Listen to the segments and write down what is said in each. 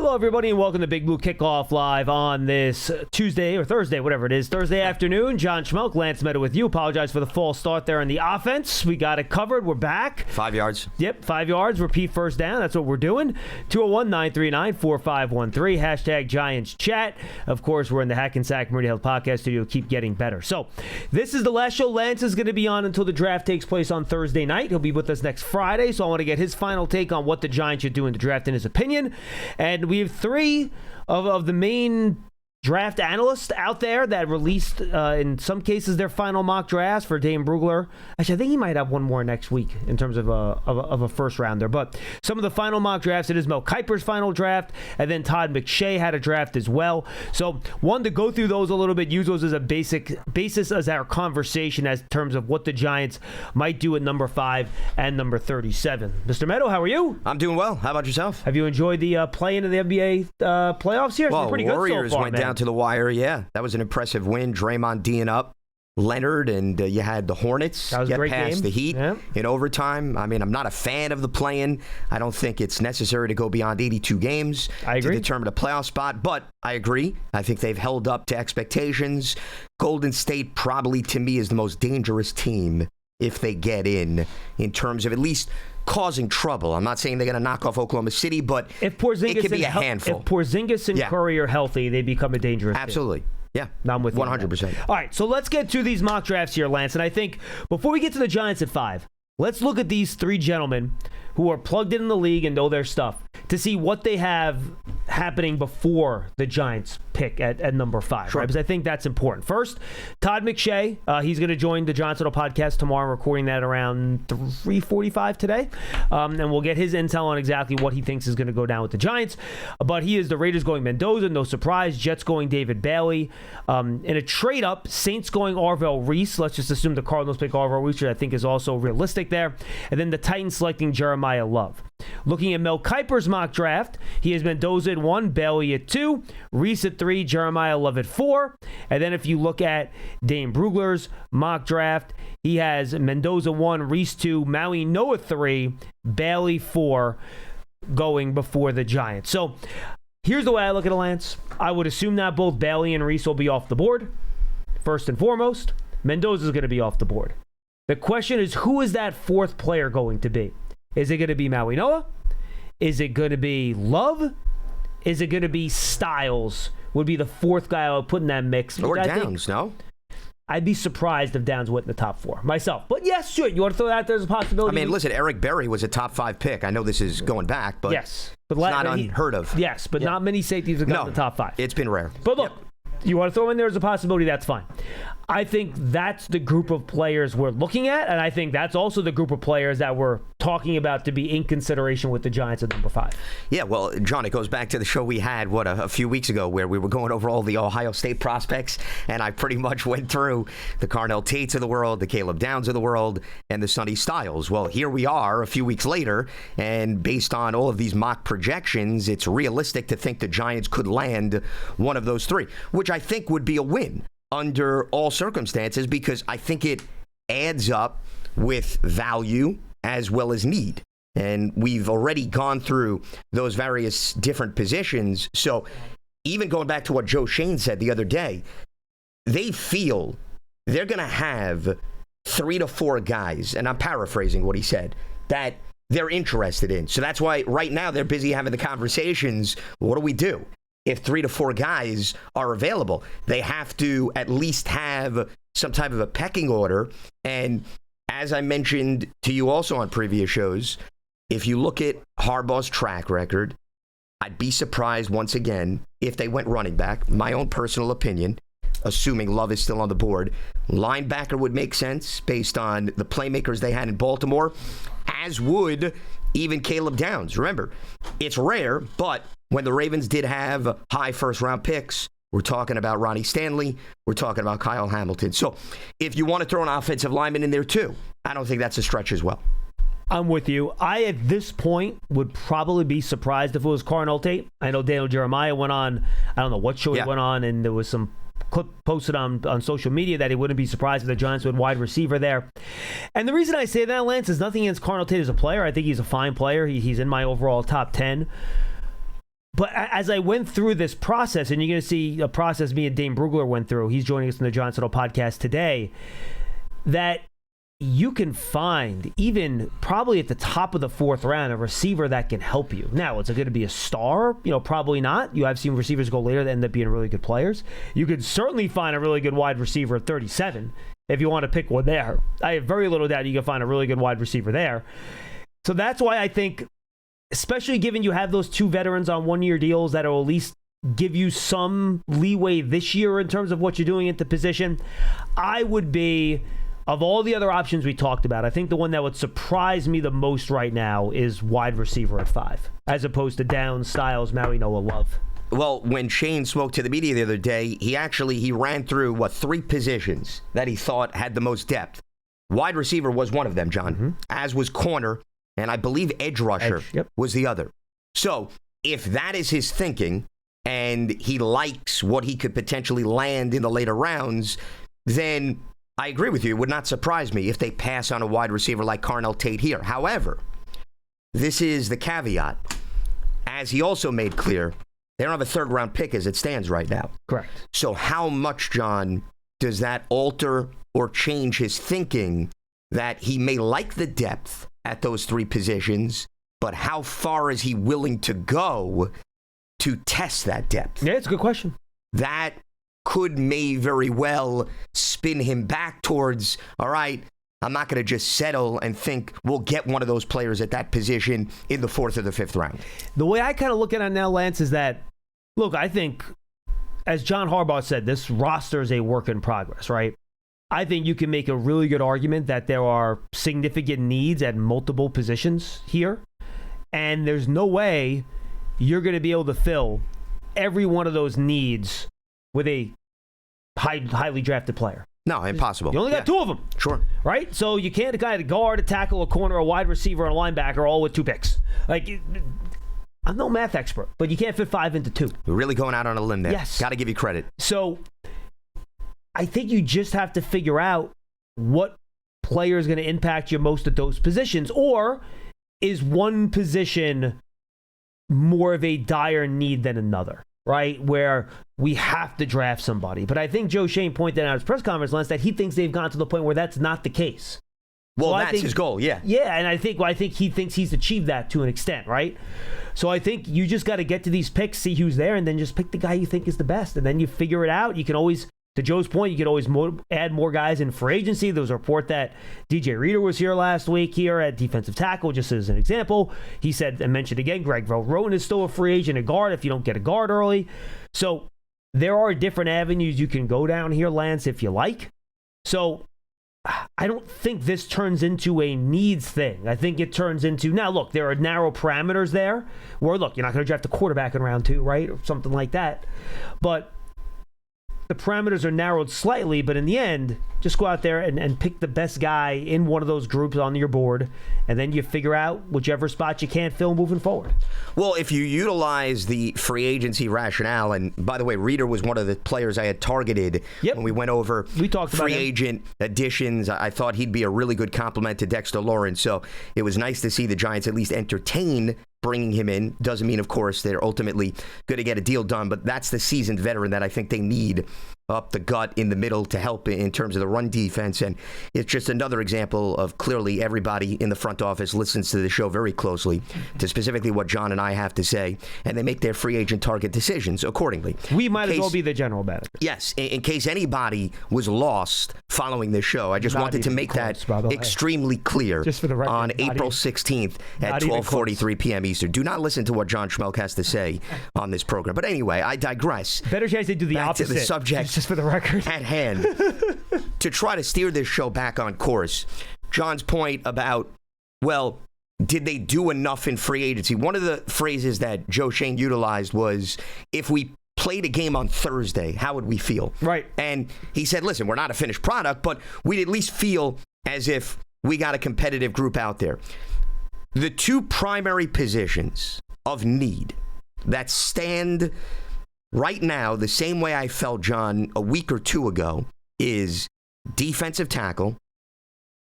Hello, everybody, and welcome to Big Blue Kickoff live on this Tuesday or Thursday, whatever it is, Thursday afternoon. John Schmeelk, Lance Medow with you. Apologize for the false start there in the offense. We got it covered. We're back. 5 yards. Yep, 5 yards. Repeat first down. That's what we're doing. 201-939-4513. Hashtag Giants Chat. Of course, we're in the Hackensack Meridian Health Podcast Studio. Keep getting better. So, this is the last show Lance is going to be on until the draft takes place on Thursday night. He'll be with us next Friday, so I want to get his final take on what the Giants should do in the draft in his opinion. And we have three of the main draft analysts out there that released, in some cases, their final mock drafts for Dane Brugler. Actually, I think he might have one more next week in terms of a first rounder. But some of the final mock drafts, it is Mel Kiper's final draft, and then Todd McShay had a draft as well. So, wanted to go through those a little bit, use those as a basis as our conversation as terms of what the Giants might do at number 5 and number 37. Mr. Meadow, how are you? I'm doing well. How about yourself? Have you enjoyed the play-in of the NBA playoffs here? It's been pretty Warriors good so far, went man. down to the wire. Yeah, that was an impressive win. Draymond D'ing up Leonard, and you had the Hornets that was get a great past game. the Heat Yeah. in overtime. I mean, I'm not a fan of the play-in. I don't think it's necessary to go beyond 82 games to determine a playoff spot, but I agree. I think they've held up to expectations. Golden State probably, to me, is the most dangerous team if they get in terms of at least causing trouble. I'm not saying they're going to knock off Oklahoma City, but it could be a handful. If Porzingis and Curry are healthy, they become a dangerous team. Absolutely. Yeah, I'm with you 100%. All right, so let's get to these mock drafts here, Lance. And I think before we get to the Giants at 5, let's look at these three gentlemen who are plugged in the league and know their stuff to see what they have happening before the Giants pick at number 5, sure. right? Because I think that's important. First, Todd McShay. He's going to join the Giants Medow podcast tomorrow. I'm recording that around 3:45 today. And we'll get his intel on exactly what he thinks is going to go down with the Giants. But he is the Raiders going Mendoza, no surprise. Jets going David Bailey. In a trade-up, Saints going Arvell Reese. Let's just assume the Cardinals pick Arvell Reese, which I think is also realistic there. And then the Titans selecting Jeremiah Love. Looking at Mel Kiper's mock draft, he has Mendoza at 1, Bailey at 2, Reese at 3, Jeremiah Love at 4. And then if you look at Dane Brugler's mock draft, he has Mendoza 1, Reese 2, Maui Noah 3, Bailey 4 going before the Giants. So here's the way I look at it, Lance. I would assume that both Bailey and Reese will be off the board. First and foremost, Mendoza is going to be off the board. The question is, who is that fourth player going to be? Is it going to be Maui Noah? Is it going to be Love? Is it going to be Styles? Would be the fourth guy I would put in that mix. Or Downs, no? I'd be surprised if Downs went in the top 4 myself. But yes, sure. You want to throw that out there as a possibility? I mean, listen, Eric Berry was a top 5 pick. I know this is going back, but yes, but it's not unheard of. Yes, but not many safeties have gotten in the top 5. It's been rare. But look, you want to throw in there as a possibility, that's fine. I think that's the group of players we're looking at, and I think that's also the group of players that we're talking about to be in consideration with the Giants at number 5. Yeah, well, John, it goes back to the show we had, a few weeks ago where we were going over all the Ohio State prospects, and I pretty much went through the Carnell Tates of the world, the Caleb Downs of the world, and the Sonny Styles. Well, here we are a few weeks later, and based on all of these mock projections, it's realistic to think the Giants could land one of those 3, which I think would be a win under all circumstances, because I think it adds up with value as well as need. And we've already gone through those various different positions. So even going back to what Joe Shane said the other day, they feel they're going to have 3 to 4 guys, and I'm paraphrasing what he said, that they're interested in. So that's why right now they're busy having the conversations. What do we do? If 3 to 4 guys are available, they have to at least have some type of a pecking order. And as I mentioned to you also on previous shows, if you look at Harbaugh's track record, I'd be surprised once again if they went running back. My own personal opinion, assuming Love is still on the board, linebacker would make sense based on the playmakers they had in Baltimore, as would even Caleb Downs. Remember, it's rare, but when the Ravens did have high first-round picks, we're talking about Ronnie Stanley, we're talking about Kyle Hamilton. So if you want to throw an offensive lineman in there too, I don't think that's a stretch as well. I'm with you. I, at this point, would probably be surprised if it was Carnell Tate. I know Daniel Jeremiah went on, I don't know what show he went on, and there was some clip posted on social media that he wouldn't be surprised if the Giants went wide receiver there. And the reason I say that, Lance, is nothing against Carnell Tate as a player. I think he's a fine player. He's in my overall top 10. But as I went through this process, and you're going to see a process me and Dane Brugler went through, he's joining us on the John Settle podcast today, that you can find, even probably at the top of the fourth round, a receiver that can help you. Now, is it going to be a star? Probably not. You have seen receivers go later that end up being really good players. You could certainly find a really good wide receiver at 37 if you want to pick one there. I have very little doubt you can find a really good wide receiver there. So that's why I think, especially given you have those two veterans on one-year deals that will at least give you some leeway this year in terms of what you're doing at the position, I would be, of all the other options we talked about, I think the one that would surprise me the most right now is wide receiver at 5, as opposed to Downs, Styles, Maui, Noah, Love. Well, when Shane spoke to the media the other day, he ran through, 3 positions that he thought had the most depth. Wide receiver was one of them, John, as was corner, and I believe edge rusher was the other. So if that is his thinking, and he likes what he could potentially land in the later rounds, then I agree with you. It would not surprise me if they pass on a wide receiver like Carnell Tate here. However, this is the caveat. As he also made clear, they don't have a third-round pick as it stands right now. Correct. So how much, John, does that alter or change his thinking that he may like the depth at those 3 positions, but how far is he willing to go to test that depth? Yeah, it's a good question. That may very well spin him back towards, all right, I'm not going to just settle and think we'll get one of those players at that position in the 4th or the 5th round. The way I kind of look at it now, Lance, is that, look, I think, as John Harbaugh said, this roster is a work in progress, right? I think you can make a really good argument that there are significant needs at multiple positions here, and there's no way you're going to be able to fill every one of those needs with a highly drafted player. No, impossible. You only got 2 of them. Sure. Right? So you can't a guard, a tackle, a corner, a wide receiver, and a linebacker all with 2 picks. I'm no math expert, but you can't fit 5 into 2. We're really going out on a limb there. Yes. Got to give you credit. So I think you just have to figure out what player is going to impact you most at those positions, or is one position more of a dire need than another, right? Where we have to draft somebody. But I think Joe Shane pointed out at his press conference, Lance, that he thinks they've gone to the point where that's not the case. Well, that's his goal, yeah. Yeah, and I think he thinks he's achieved that to an extent, right? So I think you just got to get to these picks, see who's there, and then just pick the guy you think is the best. And then you figure it out. You can always, to Joe's point, you can always add more guys in free agency. There was a report that DJ Reader was here last week here at defensive tackle, just as an example. He said, and mentioned again, Greg Roten is still a free agent at guard if you don't get a guard early. So there are different avenues you can go down here, Lance, if you like. So I don't think this turns into a needs thing. I think it turns into, now look, there are narrow parameters there where, look, you're not going to draft a quarterback in round 2, right? Or something like that. But the parameters are narrowed slightly, but in the end, just go out there and pick the best guy in one of those groups on your board, and then you figure out whichever spot you can't fill moving forward. Well, if you utilize the free agency rationale, and by the way, Reader was one of the players I had targeted when we went over free agent additions. I thought he'd be a really good complement to Dexter Lawrence, so it was nice to see the Giants at least entertain bringing him in. Doesn't mean, of course, they're ultimately going to get a deal done, but that's the seasoned veteran that I think they need up the gut in the middle to help in terms of the run defense. And it's just another example of clearly everybody in the front office listens to the show very closely to specifically what John and I have to say, and they make their free agent target decisions accordingly. We might as well be the general manager. Yes, in case anybody was lost following this show, I just wanted to make that extremely clear just for the record, on April 16th at 12:43 p.m. Eastern. Do not listen to what John Schmeelk has to say on this program. But anyway, I digress. Better chance they do the back opposite. To the subject just for the record at hand. To try to steer this show back on course, John's point about, well, did they do enough in free agency? One of the phrases that Joe Shane utilized was, if we played a game on Thursday, how would we feel? Right. And he said, listen, we're not a finished product, but we'd at least feel as if we got a competitive group out there. The 2 primary positions of need that stand right now the same way I felt, John, a week or 2 ago, is defensive tackle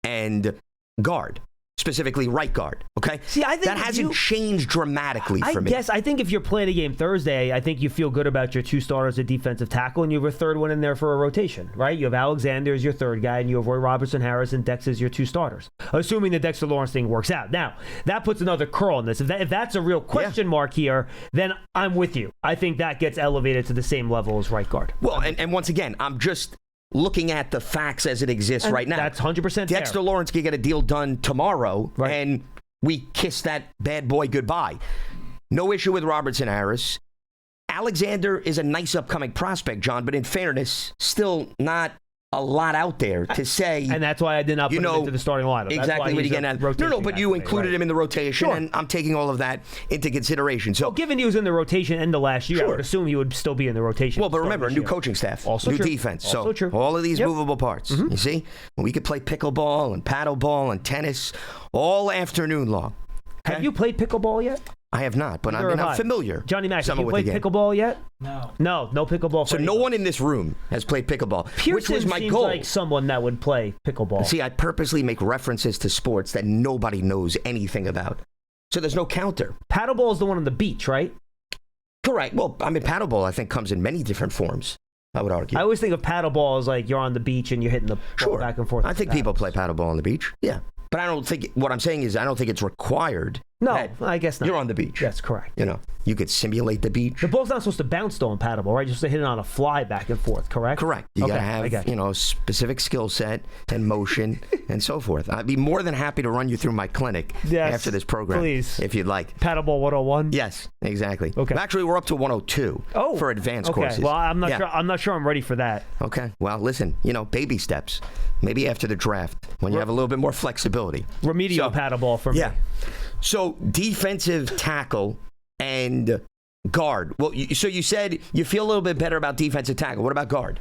and guard. specifically right guard. Okay, See, I think that hasn't changed dramatically for me. I think if you're playing a game Thursday, I think you feel good about your two starters at defensive tackle, and you have a third one in there for a rotation, right? You have Alexander as your third guy, and you have Roy Robertson Harris and Dex as your two starters, assuming the Dexter Lawrence thing works out. Now, that puts another curl in this. If that's a real question mark here, then I'm with you. I think that gets elevated to the same level as right guard. Well, and once again, I'm just looking at the facts as it exists right now. That's 100% Dexter fair. Lawrence can get a deal done tomorrow, Right. and we kiss that bad boy goodbye. No issue with Robertson Harris. Alexander is a nice upcoming prospect, John, but in fairness, still not a lot out there to say. And that's why I did not put him into the starting lineup. Exactly what you get at. No, but you included him in the rotation, and I'm taking all of that into consideration. So, given he was in the rotation end of last year, I would assume he would still be in the rotation. Well, but remember, new coaching staff, also new true. defense. Also so true. all of these movable parts. You see, we could play pickleball and paddleball and tennis all afternoon long. Okay? Have you played pickleball yet? I have not, but I'm familiar. Johnny Mac, have you played pickleball yet? No, no pickleball. So no one in this room has played pickleball, Pearson which was my seems goal. like someone that would play pickleball. See, I purposely make references to sports that nobody knows anything about, so there's no counter. Paddleball is the one on the beach, right? Correct. Well, I mean, paddleball I think comes in many different forms. I would argue. I always think of paddleball as like you're on the beach and you're hitting the ball back and forth. I think people play paddleball on the beach. Yeah. But I don't think, what I'm saying is I don't think it's required. No, I guess not. You're on the beach. That's correct. You know, you could simulate the beach. The ball's not supposed to bounce though in paddleball, right? You're supposed to hit it on a fly back and forth, correct? Correct. You gotta have, a specific skill set and motion and so forth. I'd be more than happy to run you through my clinic after this program. Please. If you'd like. Paddleball 101? Yes, exactly. Okay. Actually, we're up to 102 for advanced courses. Well, I'm not sure I'm ready for that. Okay. Well, listen, baby steps. Maybe after the draft, when you have a little bit more flexibility. Remedial paddleball for me. Yeah. So defensive tackle and guard. Well, so you said you feel a little bit better about defensive tackle. What about guard?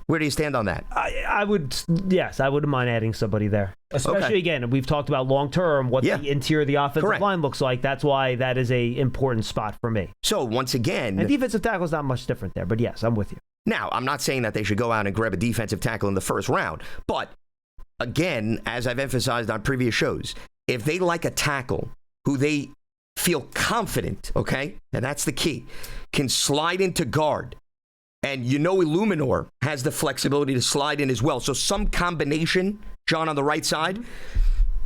Where do you stand on that? I wouldn't mind adding somebody there. Especially, again, we've talked about long-term, what the interior of the offensive line looks like. That's why that is a important spot for me. So, once again... And defensive tackle is not much different there, but yes, I'm with you. Now, I'm not saying that they should go out and grab a defensive tackle in the first round, but, again, as I've emphasized on previous shows, if they like a tackle who they feel confident, okay, and that's the key, can slide into guard, and Illuminor has the flexibility to slide in as well. So some combination, John, on the right side,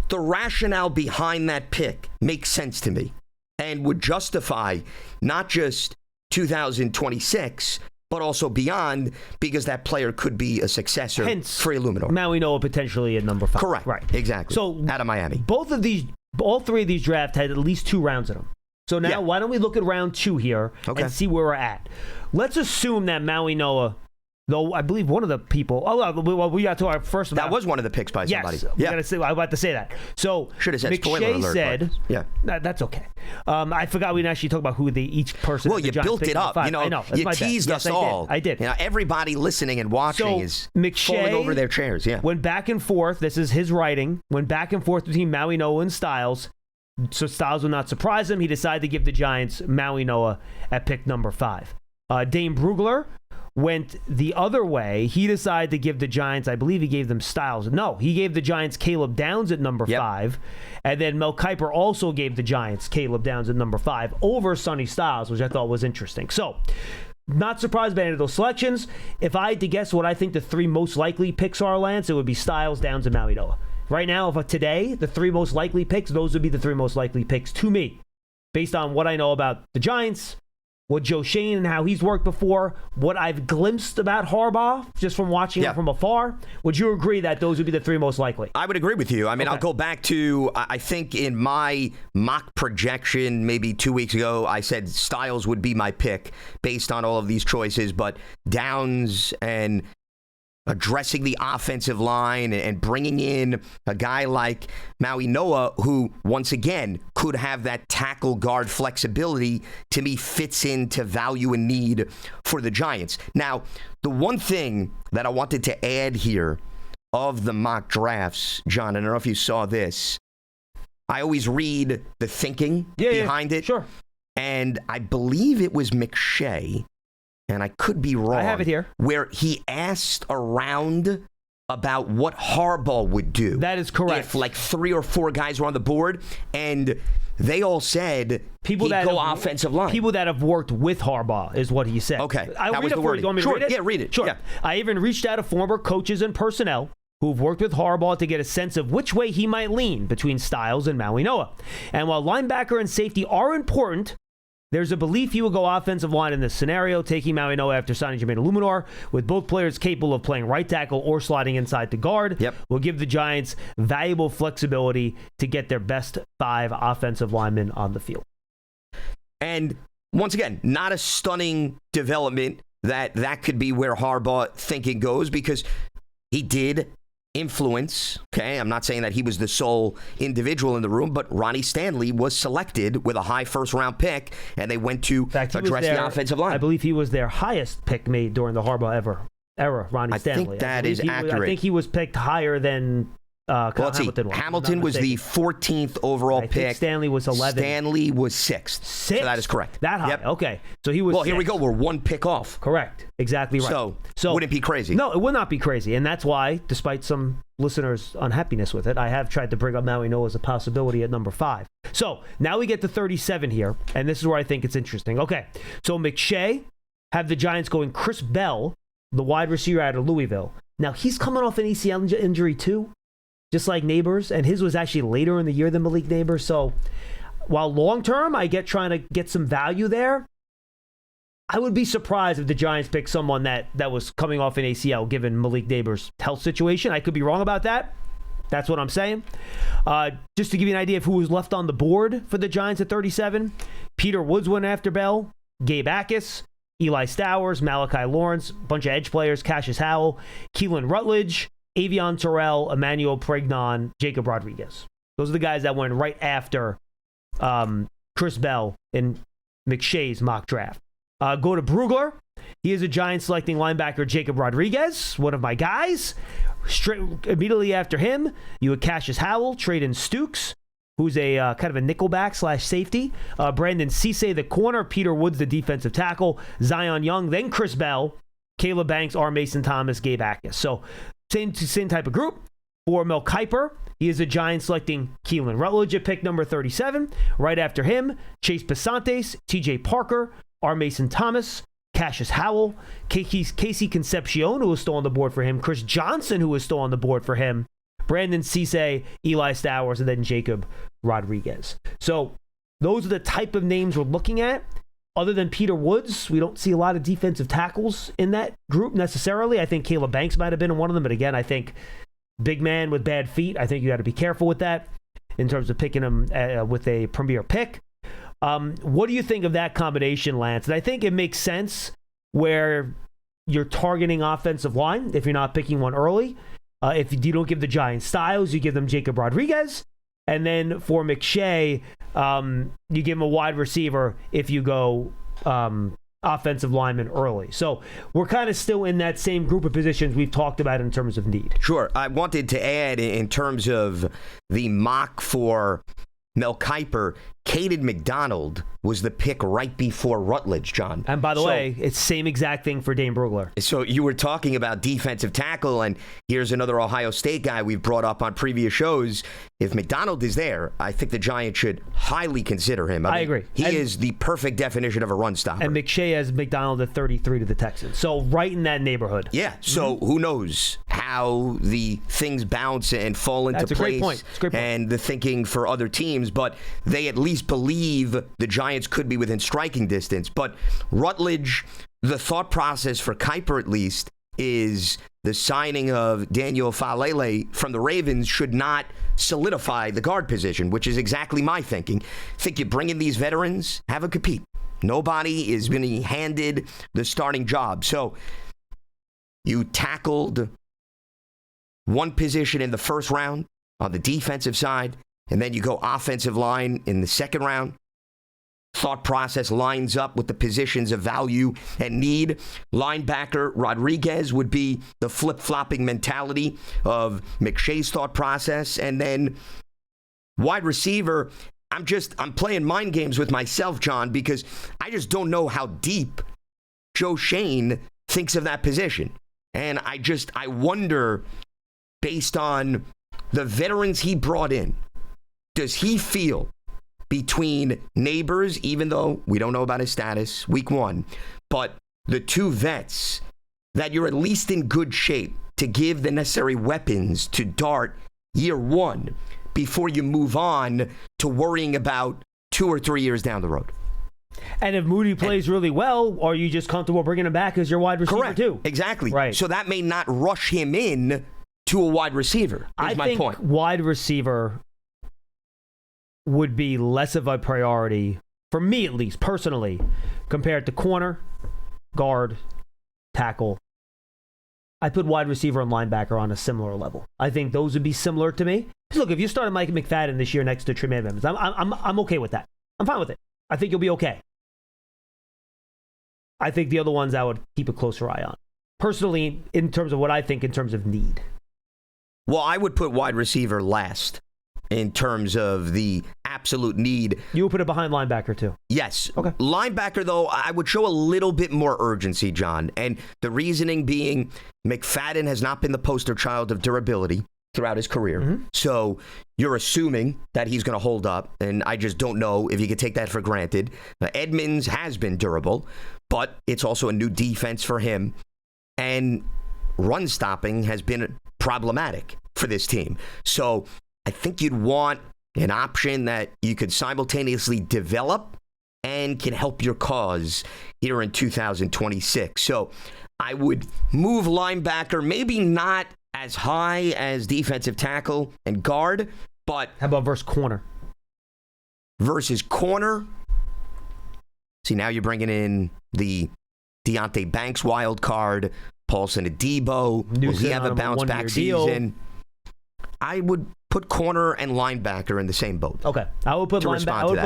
the rationale behind that pick makes sense to me and would justify not just 2026, but also beyond, because that player could be a successor for Illuminor. Maui Noah potentially at number 5. Correct. Right. Exactly. So out of Miami. All three of these drafts had at least 2 rounds in them. So now why don't we look at round 2 here and see where we're at. Let's assume that Maui Noah, though I believe one of the people, we got to our first. That was one of the picks by somebody. Yes, I'm about to say that. So should have said spoiler alert. Said, that's okay. I forgot we didn't actually talk about who each person. Well, you built it up. I know. You teased us all. I did. Everybody listening and watching is falling over their chairs. Yeah. Went back and forth. This is his writing. Went back and forth between Maui Noah and Styles. So Styles will not surprise him. He decided to give the Giants Maui Noah at pick number 5. Dane Brugler went the other way. He decided to give the Giants, I believe he gave them Styles. No, he gave the Giants Caleb Downs at number 5. And then Mel Kiper also gave the Giants Caleb Downs at number 5 over Sonny Styles, which I thought was interesting. So, not surprised by any of those selections. If I had to guess what I think the 3 most likely picks are, Lance, it would be Styles, Downs, and Maui Noah. Right now, today, the 3 most likely picks, those would be the 3 most likely picks to me. Based on what I know about the Giants, what Joe Shane and how he's worked before, what I've glimpsed about Harbaugh just from watching him from afar, would you agree that those would be the 3 most likely? I would agree with you. I mean, I'll go back to, I think in my mock projection maybe 2 weeks ago, I said Styles would be my pick based on all of these choices, but Downs and addressing the offensive line and bringing in a guy like Maui Noah, who, once again, could have that tackle guard flexibility, to me fits into value and need for the Giants. Now, the one thing that I wanted to add here of the mock drafts, John, I don't know if you saw this. I always read the thinking behind it. Sure. And I believe it was McShay, and I could be wrong. I have it here. Where he asked around about what Harbaugh would do. That is correct. If like 3 or 4 guys were on the board, and they all said he'd go offensive line. People that have worked with Harbaugh is what he said. Okay, I'll that read was it the for word. you. Do you want me to read it? Yeah, read it. Sure. Yeah. I even reached out to former coaches and personnel who've worked with Harbaugh to get a sense of which way he might lean between Styles and Maui Noah. And while linebacker and safety are important, there's a belief he will go offensive line in this scenario, taking Maui Noah after signing Jermaine Illuminor, with both players capable of playing right tackle or sliding inside to guard. Will give the Giants valuable flexibility to get their best 5 offensive linemen on the field. And once again, not a stunning development that could be where Harbaugh thinking goes, because he did influence, okay? I'm not saying that he was the sole individual in the room, but Ronnie Stanley was selected with a high first-round pick, and they went to address the offensive line. I believe he was their highest pick made during the Harbaugh era, Ronnie Stanley. I think that is accurate. I think he was picked higher than Hamilton was. Hamilton was the 14th overall pick. Think Stanley was 11th. Stanley was 6th. So that is correct. That high? Yep. Okay. So he was Well, 6th. Here we go. We're 1 pick off. Correct. Exactly right. So wouldn't it be crazy? No, it would not be crazy. And that's why, despite some listeners' unhappiness with it, I have tried to bring up Maui Noah as a possibility at number 5. So now we get to 37 here, and this is where I think it's interesting. Okay. So McShay have the Giants going Chris Bell, the wide receiver out of Louisville. Now, he's coming off an ACL injury too, just like Neighbors, and his was actually later in the year than Malik Neighbors. So while long-term, I get trying to get some value there, I would be surprised if the Giants pick someone that was coming off an ACL, given Malik Neighbors' health situation. I could be wrong about that. That's what I'm saying. Just to give you an idea of who was left on the board for the Giants at 37, Peter Woods went after Bell, Gabe Akis, Eli Stowers, Malachi Lawrence, bunch of edge players, Cassius Howell, Keelan Rutledge, Avion Terrell, Emmanuel Pregnon, Jacob Rodriguez. Those are the guys that went right after Chris Bell in McShay's mock draft. Go to Brugler. He is a Giant selecting linebacker Jacob Rodriguez, one of my guys. Straight immediately after him, you had Cassius Howell, Traden Stukes, who's a kind of a nickelback / safety. Brandon Cisse, the corner. Peter Woods, the defensive tackle. Zion Young, then Chris Bell, Caleb Banks, R. Mason Thomas, Gabe Akis. So same type of group. For Mel Kiper, he is a Giant selecting Keelan Rutledge at pick number 37. Right after him, Chase Pasantes, TJ Parker, R. Mason Thomas, Cassius Howell, Casey Concepcion, who was still on the board for him, Chris Johnson, who was still on the board for him, Brandon Cisse, Eli Stowers, and then Jacob Rodriguez. So those are the type of names we're looking at. Other than Peter Woods, we don't see a lot of defensive tackles in that group necessarily. I think Caleb Banks might have been one of them, but again, I think big man with bad feet, I think you got to be careful with that in terms of picking him with a premier pick. What do you think of that combination, Lance? And I think it makes sense where you're targeting offensive line if you're not picking one early. If you don't give the Giants Styles, you give them Jacob Rodriguez. And then for McShay, you give him a wide receiver if you go offensive lineman early. So we're kind of still in that same group of positions we've talked about in terms of need. Sure. I wanted to add in terms of the mock for Mel Kiper, Caden McDonald was the pick right before Rutledge, John. And by the way, it's same exact thing for Dane Brugler. So you were talking about defensive tackle, and here's another Ohio State guy we've brought up on previous shows. If McDonald is there, I think the Giants should highly consider him. I agree. He is the perfect definition of a run stopper. And McShay has McDonald at 33 to the Texans. So right in that neighborhood. Yeah. So who knows how the things bounce and fall into place. That's a great point. And the thinking for other teams, but they at least believe the Giants could be within striking distance. But Rutledge, the thought process for Kiper at least is the signing of Daniel Falele from the Ravens should not solidify the guard position, which is exactly my thinking. I think you bring in these veterans, have a compete. Nobody is being handed the starting job. So you tackled one position in the first round on the defensive side, and then you go offensive line in the second round. Thought process lines up with the positions of value and need. Linebacker Rodriguez would be the flip-flopping mentality of McShay's thought process. And then wide receiver, I'm playing mind games with myself, John, because I just don't know how deep Joe Shane thinks of that position. And I wonder based on the veterans he brought in, does he feel between Neighbors, even though we don't know about his status week 1, but the 2 vets, that you're at least in good shape to give the necessary weapons to Dart year 1 before you move on to worrying about 2 or 3 years down the road? And if Moody plays really well, are you just comfortable bringing him back as your wide receiver Correct. too? Exactly. Right. So that may not rush him in to a wide receiver, I my think point. Wide receiver would be less of a priority, for me at least, personally, compared to corner, guard, tackle. I put wide receiver and linebacker on a similar level. I think those would be similar to me. Look, if you started Mike McFadden this year next to Tremaine Edmonds, I'm okay with that. I'm fine with it. I think you'll be okay. I think the other ones I would keep a closer eye on. Personally, in terms of what I think in terms of need. Well, I would put wide receiver last in terms of the absolute need. You would put it behind linebacker too? Yes. Okay. Linebacker, though, I would show a little bit more urgency, John. And the reasoning being McFadden has not been the poster child of durability throughout his career. Mm-hmm. So you're assuming that he's going to hold up, and I just don't know if you could take that for granted. Edmonds has been durable, but it's also a new defense for him. And run stopping has been problematic for this team. So I think you'd want an option that you could simultaneously develop and can help your cause here in 2026. So I would move linebacker, maybe not as high as defensive tackle and guard, but... How about versus corner? Versus corner? See, now you're bringing in the Deonte Banks wild card, Paulson Adebo. Will he have a bounce-back season? I would put corner and linebacker in the same boat. Okay. I would put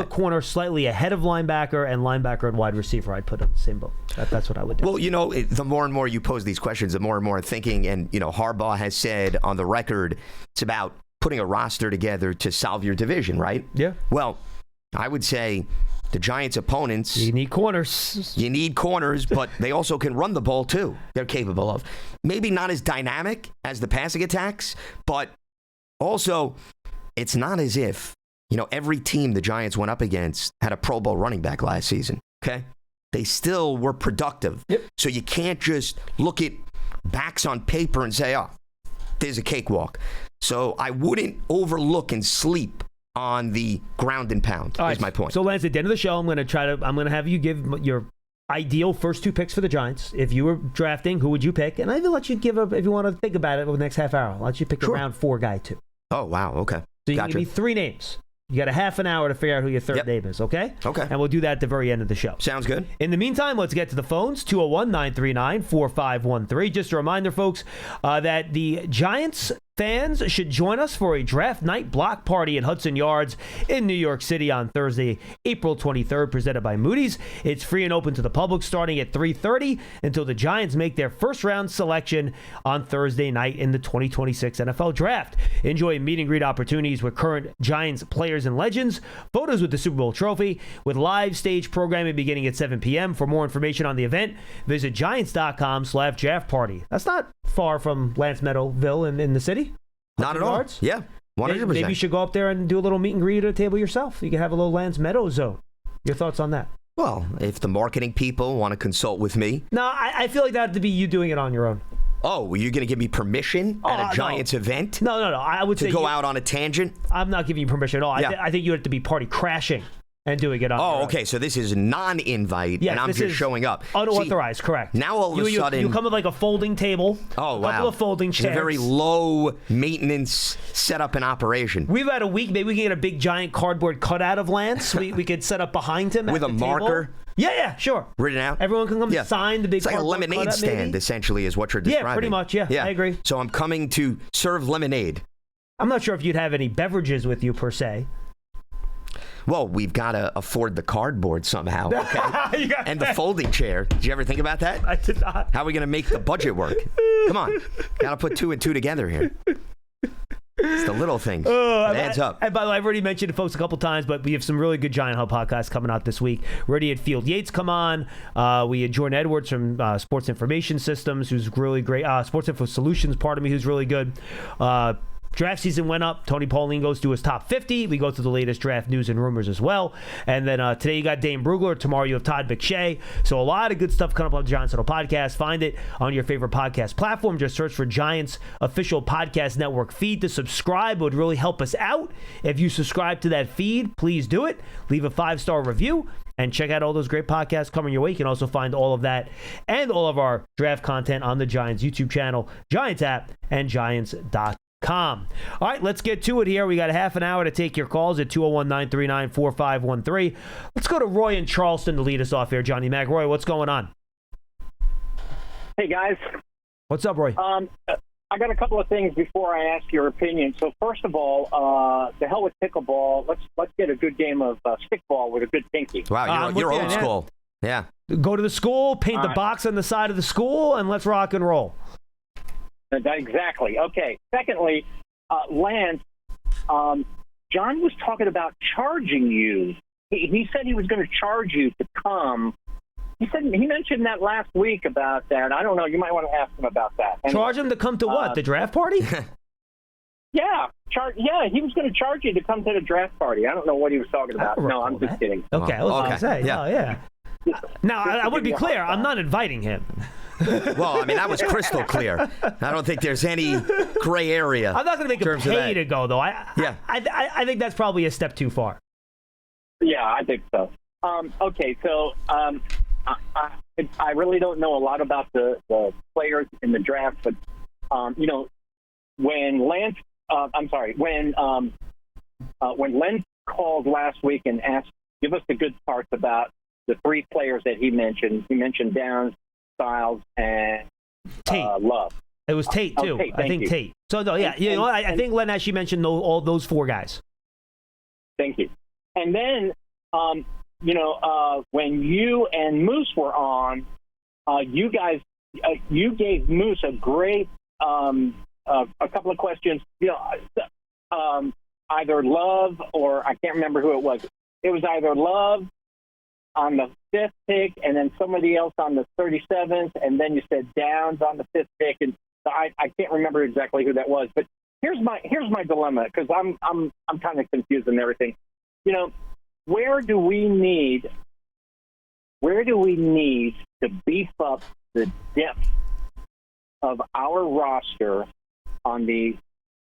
corner slightly ahead of linebacker, and linebacker and wide receiver I'd put on the same boat. That's what I would do. Well, the more and more you pose these questions, the more and more I'm thinking, and, Harbaugh has said on the record, it's about putting a roster together to solve your division, right? Yeah. Well, I would say the Giants' opponents... You need corners. You need corners, but they also can run the ball, too. They're capable of. Maybe not as dynamic as the passing attacks, but also, it's not as if, every team the Giants went up against had a Pro Bowl running back last season, okay? They still were productive. Yep. So you can't just look at backs on paper and say, oh, there's a cakewalk. So I wouldn't overlook and sleep on the ground and pound, is my point. So, Lance, at the end of the show, I'm going to have you give your ideal first 2 picks for the Giants. If you were drafting, who would you pick? And I'd let you if you want to think about it over the next half hour, I'll let you pick a round 4 guy, too. Oh, wow. Okay. So you can give me 3 names. You got a half an hour to figure out who your third name is, okay? Okay. And we'll do that at the very end of the show. Sounds good. In the meantime, let's get to the phones, 201-939-4513. Just a reminder, folks, that the Giants fans should join us for a draft night block party at Hudson Yards in New York City on Thursday, April 23rd, presented by Moody's. It's free and open to the public starting at 3:30 until the Giants make their first round selection on Thursday night in the 2026 NFL Draft. Enjoy meet and greet opportunities with current Giants players and legends, photos with the Super Bowl trophy, with live stage programming beginning at 7 p.m. For more information on the event, visit giants.com/draft party. That's not far from Lance Meadowville in the city. Not at all. Yards. Yeah, 100%. Maybe you should go up there and do a little meet and greet at a table yourself. You can have a little Lance Meadow zone. Your thoughts on that? Well, if the marketing people want to consult with me. No, I feel like that would be you doing it on your own. Oh, were you going to give me permission at a Giants event? No. I would say to go out on a tangent? I'm not giving you permission at all. Yeah. I think you have to be party crashing and doing it on your own. Okay, so this is non-invite, and I'm just showing up. Unauthorized, correct. Now all of a sudden... You come with like a folding table, a couple of folding chairs. It's a very low-maintenance setup and operation. We've had a week, maybe we can get a big giant cardboard cutout of Lance. we could set up behind him with at a the marker. Table. Yeah, sure. Written out? Everyone can come sign the big cardboard cutout. It's like a lemonade stand, essentially, is what you're describing. Yeah, pretty much, yeah. I agree. So I'm coming to serve lemonade. I'm not sure if you'd have any beverages with you, per se. Well, we've got to afford the cardboard somehow, okay? And the folding chair. Did you ever think about that? I did not. How are we going to make the budget work? Come on. Got to put 2 and 2 together here. It's the little things. It adds up. And by the way, I've already mentioned it, folks, a couple times, but we have some really good Giant Hub podcasts coming out this week. We already had Field Yates come on. We had Jordan Edwards from Sports Information Systems, who's really great. Sports Info Solutions, who's really good. Draft season went up. Tony Pauline goes to his top 50. We go through the latest draft news and rumors as well. And then today you got Dane Brugler. Tomorrow you have Todd McShay. So a lot of good stuff coming up on the Giants Huddle podcast. Find it on your favorite podcast platform. Just search for Giants Official Podcast Network feed to subscribe. It would really help us out. If you subscribe to that feed, please do it. Leave a 5-star review. And check out all those great podcasts coming your way. You can also find all of that and all of our draft content on the Giants YouTube channel, Giants app, and Giants.com. All right, let's get to it here. We got a half an hour to take your calls at 201-939-4513. Let's go to Roy in Charleston to lead us off here. Johnny Mac. Roy, what's going on? Hey, guys. What's up, Roy? I got a couple of things before I ask your opinion. So first of all, the hell with pickleball. Let's get a good game of stickball with a good pinky. Wow, you're old school. Yeah. Go to the school, paint the box on the side of the school, and let's rock and roll. Exactly. Okay. Secondly, Lance, John was talking about charging you. He said he was going to charge you to come. He mentioned that last week about that. I don't know. You might want to ask him about that. Anyway, charge him to come to what? The draft party? Yeah. He was going to charge you to come to the draft party. I don't know what he was talking about. No, I'm just kidding. Okay. I was going to say. Yeah. Oh, yeah. Now, I would be clear. I'm not inviting him. Well, I mean, that was crystal clear. I don't think there's any gray area. I'm not going to make him pay to go, though. I think that's probably a step too far. Yeah, I think so. Okay, so I really don't know a lot about the players in the draft, but when Lance called last week and asked, give us the good parts about the three players that he mentioned. He mentioned Downs, Styles, and Tate. Love. It was Tate too. Tate, I think Tate. So no, yeah, I think Len actually mentioned all those four guys. Thank you. And then, when you and Moose were on, you guys, you gave Moose a great, a couple of questions. Either Love or I can't remember who it was. It was either Love on the 5th pick, and then somebody else on the 37th, and then you said Downs on the 5th pick, and so I can't remember exactly who that was. But here's my dilemma, because I'm kind of confused and everything. Where do we need to beef up the depth of our roster on the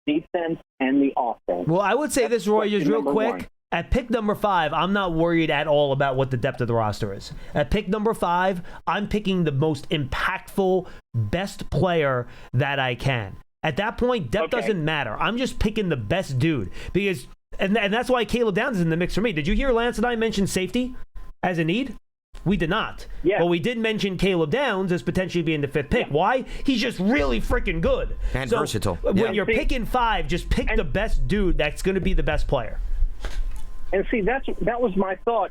defense and the offense? Well, I would say this, Roy, just real quick. One. At pick number 5, I'm not worried at all about what the depth of the roster is. At pick number 5, I'm picking the most impactful, best player that I can. At that point, depth doesn't matter. I'm just picking the best dude. Because, and that's why Caleb Downs is in the mix for me. Did you hear Lance and I mention safety as a need? We did not. Yeah. But we did mention Caleb Downs as potentially being the 5th pick. Yeah. Why? He's just really freaking good. And versatile. When you're picking 5, just pick the best dude that's going to be the best player. And see, that was my thought.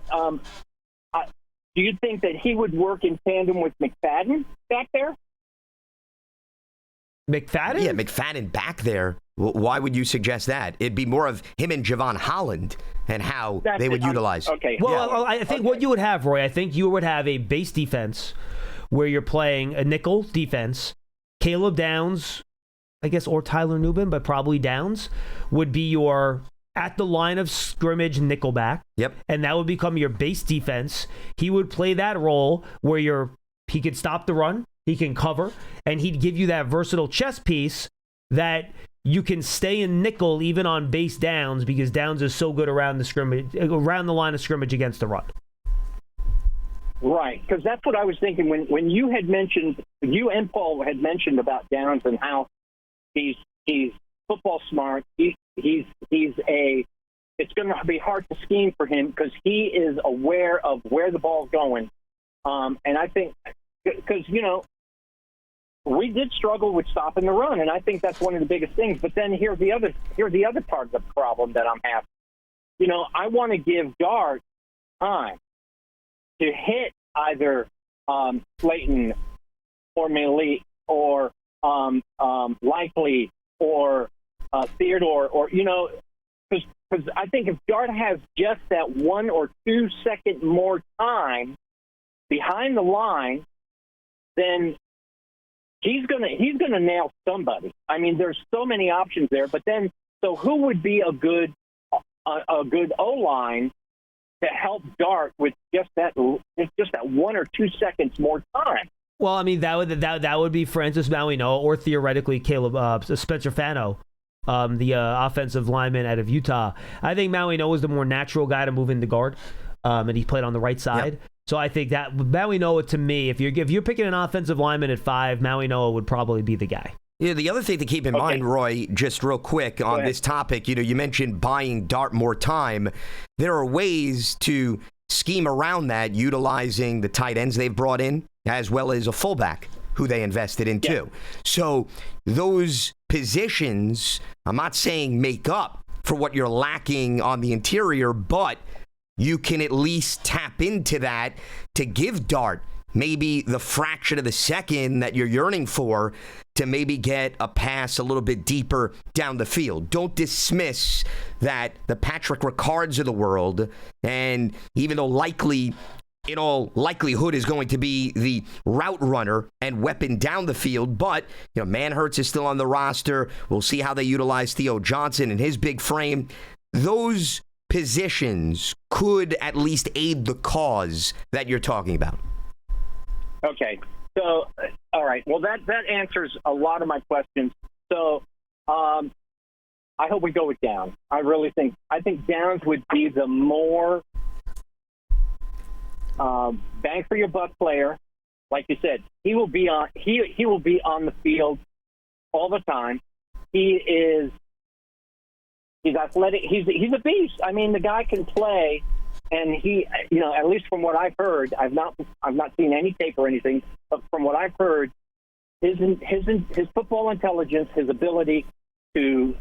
Do you think that he would work in tandem with McFadden back there? McFadden? Yeah, McFadden back there. Why would you suggest that? It'd be more of him and Javon Holland and how they would utilize. Okay. Well, I think what you would have, Roy, I think you would have a base defense where you're playing a nickel defense. Caleb Downs, I guess, or Tyler Nubin, but probably Downs, would be your at the line of scrimmage nickelback. Yep. And that would become your base defense. He would play that role where he could stop the run, he can cover, and he'd give you that versatile chess piece that you can stay in nickel even on base Downs because Downs is so good around the line of scrimmage against the run. Right, because that's what I was thinking when you had mentioned, you and Paul had mentioned about Downs and how he's football smart. It's going to be hard to scheme for him because he is aware of where the ball's going. And I think because, we did struggle with stopping the run, and I think that's one of the biggest things. But then here's the other part of the problem that I'm having. I want to give Dart time to hit either Slayton or Malik or Likely or Theodore, or because I think if Dart has just that 1 or 2 second more time behind the line, then he's gonna nail somebody. I mean, there's so many options there. But then, so who would be a good O-line to help Dart with just that 1 or 2 seconds more time? Well, I mean, that would be Francis Mauigoa or theoretically Caleb Spencer Fano, the offensive lineman out of Utah. I think Mauigoa is the more natural guy to move into guard, and he played on the right side. Yep. So I think that Mauigoa, to me, if you're picking an offensive lineman at 5, Mauigoa would probably be the guy. Yeah, the other thing to keep in mind, Roy, just real quick on this topic, you mentioned buying Dart more time. There are ways to scheme around that, utilizing the tight ends they've brought in, as well as a fullback who they invested in too. So those positions, I'm not saying make up for what you're lacking on the interior, but you can at least tap into that to give Dart maybe the fraction of the second that you're yearning for to maybe get a pass a little bit deeper down the field. Don't dismiss that the Patrick Ricards of the world, and even though likely, in all likelihood, is going to be the route runner and weapon down the field, but Manhurts is still on the roster. We'll see how they utilize Theo Johnson and his big frame. Those positions could at least aid the cause that you're talking about. Okay. So, all right. Well, that answers a lot of my questions. So, I hope we go with Downs. I think Downs would be the more bang for your buck player. Like you said, he will be on the field all the time. He's athletic. He's a beast. I mean, the guy can play. And he, at least from what I've heard, I've not seen any tape or anything, but from what I've heard, his football intelligence, his ability to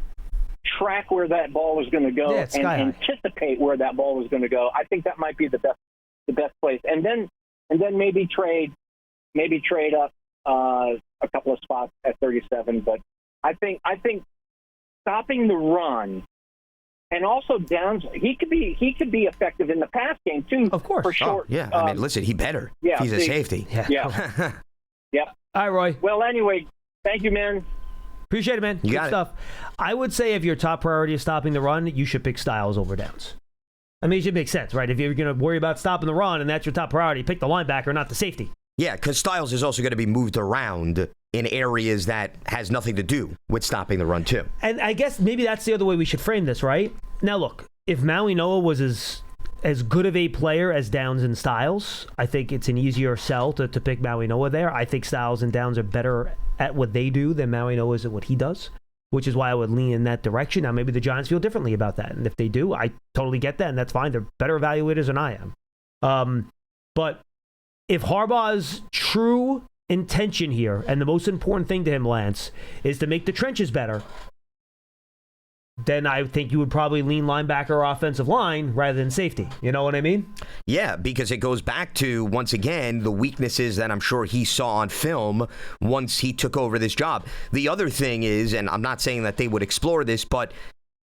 track where that ball was going to go and anticipate where that ball was going to go, I think that might be the best place. And then maybe trade up a couple of spots at 37. But I think stopping the run. And also Downs, he could be effective in the pass game too. Of course, for sure. Yeah, I mean, listen, he better. Yeah, he's a safety. Yeah. Yeah. All right, Roy. Well, anyway, thank you, man. Appreciate it, man. Good stuff. I would say if your top priority is stopping the run, you should pick Styles over Downs. I mean, it should make sense, right? If you're going to worry about stopping the run and that's your top priority, pick the linebacker, not the safety. Yeah, because Styles is also going to be moved around in areas that has nothing to do with stopping the run, too. And I guess maybe that's the other way we should frame this, right? Now, look, if Mauigoa was as good of a player as Downs and Styles, I think it's an easier sell to pick Mauigoa there. I think Styles and Downs are better at what they do than Mauigoa is at what he does, which is why I would lean in that direction. Now, maybe the Giants feel differently about that. And if they do, I totally get that, and that's fine. They're better evaluators than I am. But if Harbaugh's true intention here, and the most important thing to him, Lance, is to make the trenches better, then I think you would probably lean linebacker or offensive line rather than safety. You know what I mean? Yeah, because it goes back to, once again, the weaknesses that I'm sure he saw on film once he took over this job. The other thing is, and I'm not saying that they would explore this, but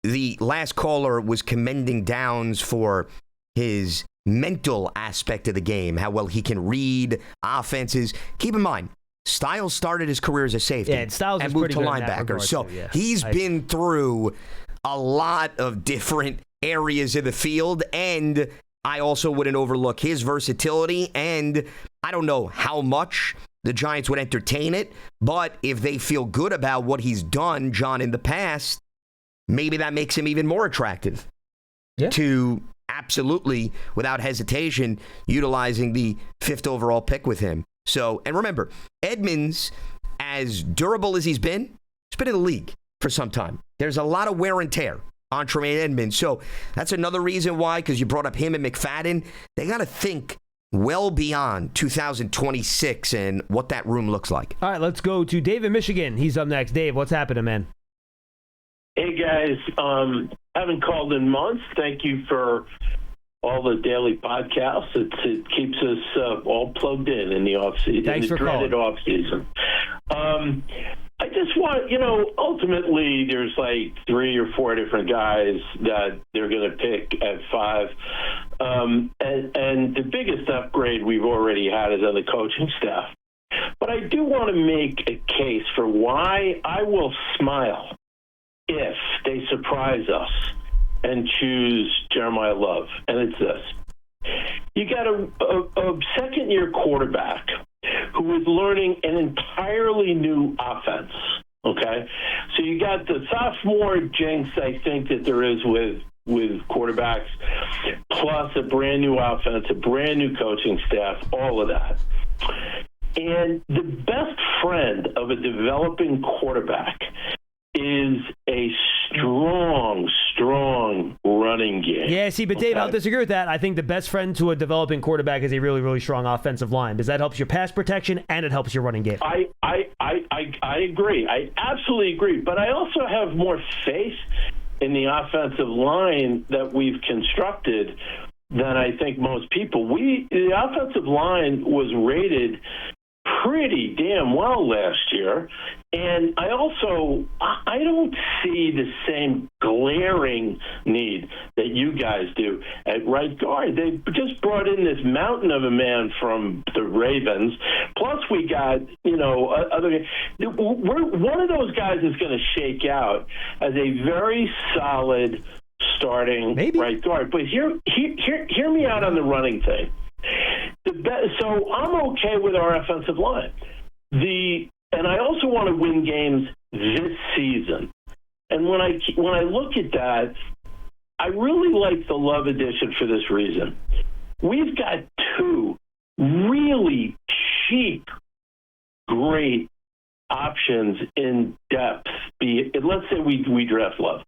the last caller was commending Downs for his mental aspect of the game, how well he can read offenses. Keep in mind, Styles started his career as a safety and moved to linebacker. So he's been through a lot of different areas of the field, and I also wouldn't overlook his versatility. And I don't know how much the Giants would entertain it, but if they feel good about what he's done, John, in the past, maybe that makes him even more attractive to absolutely, without hesitation, utilizing the 5th overall pick with him. So, and remember, Edmonds, as durable as he's been in the league for some time. There's a lot of wear and tear on Tremaine Edmonds. So that's another reason why, because you brought up him and McFadden, they got to think well beyond 2026 and what that room looks like. All right, let's go to Dave in Michigan. He's up next. Dave, what's happening, man? Hey, guys. Haven't called in months. Thank you for all the daily podcasts. It keeps us all plugged in the off season. Thanks for calling. Dreaded off season. I just want, ultimately there's like 3 or 4 different guys that they're going to pick at 5. And the biggest upgrade we've already had is on the coaching staff. But I do want to make a case for why I will smile if they surprise us and choose Jeremiah Love. And it's this. You got a second-year quarterback who is learning an entirely new offense, okay? So you got the sophomore jinx, I think, that there is with quarterbacks, plus a brand-new offense, a brand-new coaching staff, all of that. And the best friend of a developing quarterback is a strong running game. Yeah, see, but Dave, I'll disagree with that. I think the best friend to a developing quarterback is a really, really strong offensive line, because that helps your pass protection and it helps your running game. I agree. I absolutely agree. But I also have more faith in the offensive line that we've constructed than I think most people. The offensive line was rated pretty damn well last year, and I don't see the same glaring need that you guys do at right guard. They just brought in this mountain of a man from the Ravens, plus we got other guys. One of those guys is going to shake out as a very solid starting right guard. But hear me out on the running thing. So I'm okay with our offensive line. And I also want to win games this season. And when I look at that, I really like the Love addition for this reason. We've got 2 really cheap, great options in depth. Let's say we draft Love.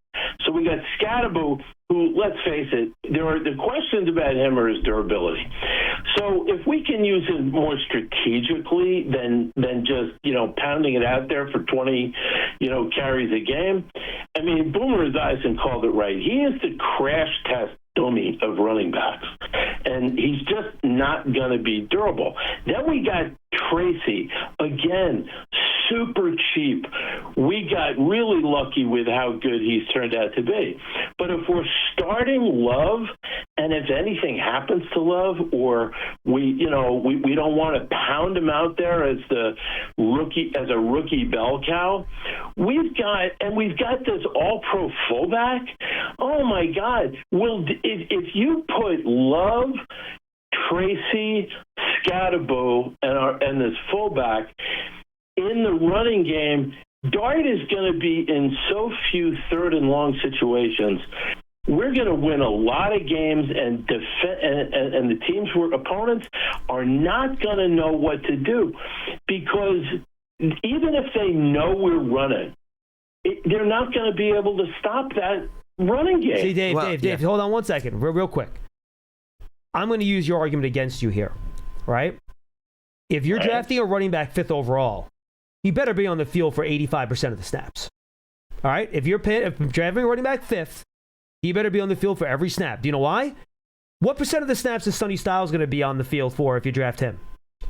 So we got Scadaboo, who, let's face it, the questions about him are his durability. So if we can use him more strategically than just, pounding it out there for 20, carries a game. I mean, Boomer Esiason called it right. He is the crash test dummy of running backs, and he's just not going to be durable. Then we got Tracy, again, super cheap. We got really lucky with how good he's turned out to be. But if we're starting Love, and if anything happens to Love, or we don't want to pound him out there as a rookie bell cow, we've got this all-pro fullback. Oh my God! If you put Love, Tracy, Scadaboo, and this fullback in the running game, Dart is going to be in so few third and long situations. We're going to win a lot of games, and the teams opponents are not going to know what to do, because even if they know we're running, they're not going to be able to stop that running game. See, Dave, hold on one second, real quick. I'm going to use your argument against you here, right? If you're drafting a running back 5th overall, he better be on the field for 85% of the snaps. All right? If you're drafting a running back 5th, he better be on the field for every snap. Do you know why? What percent of the snaps is Sonny Styles going to be on the field for if you draft him?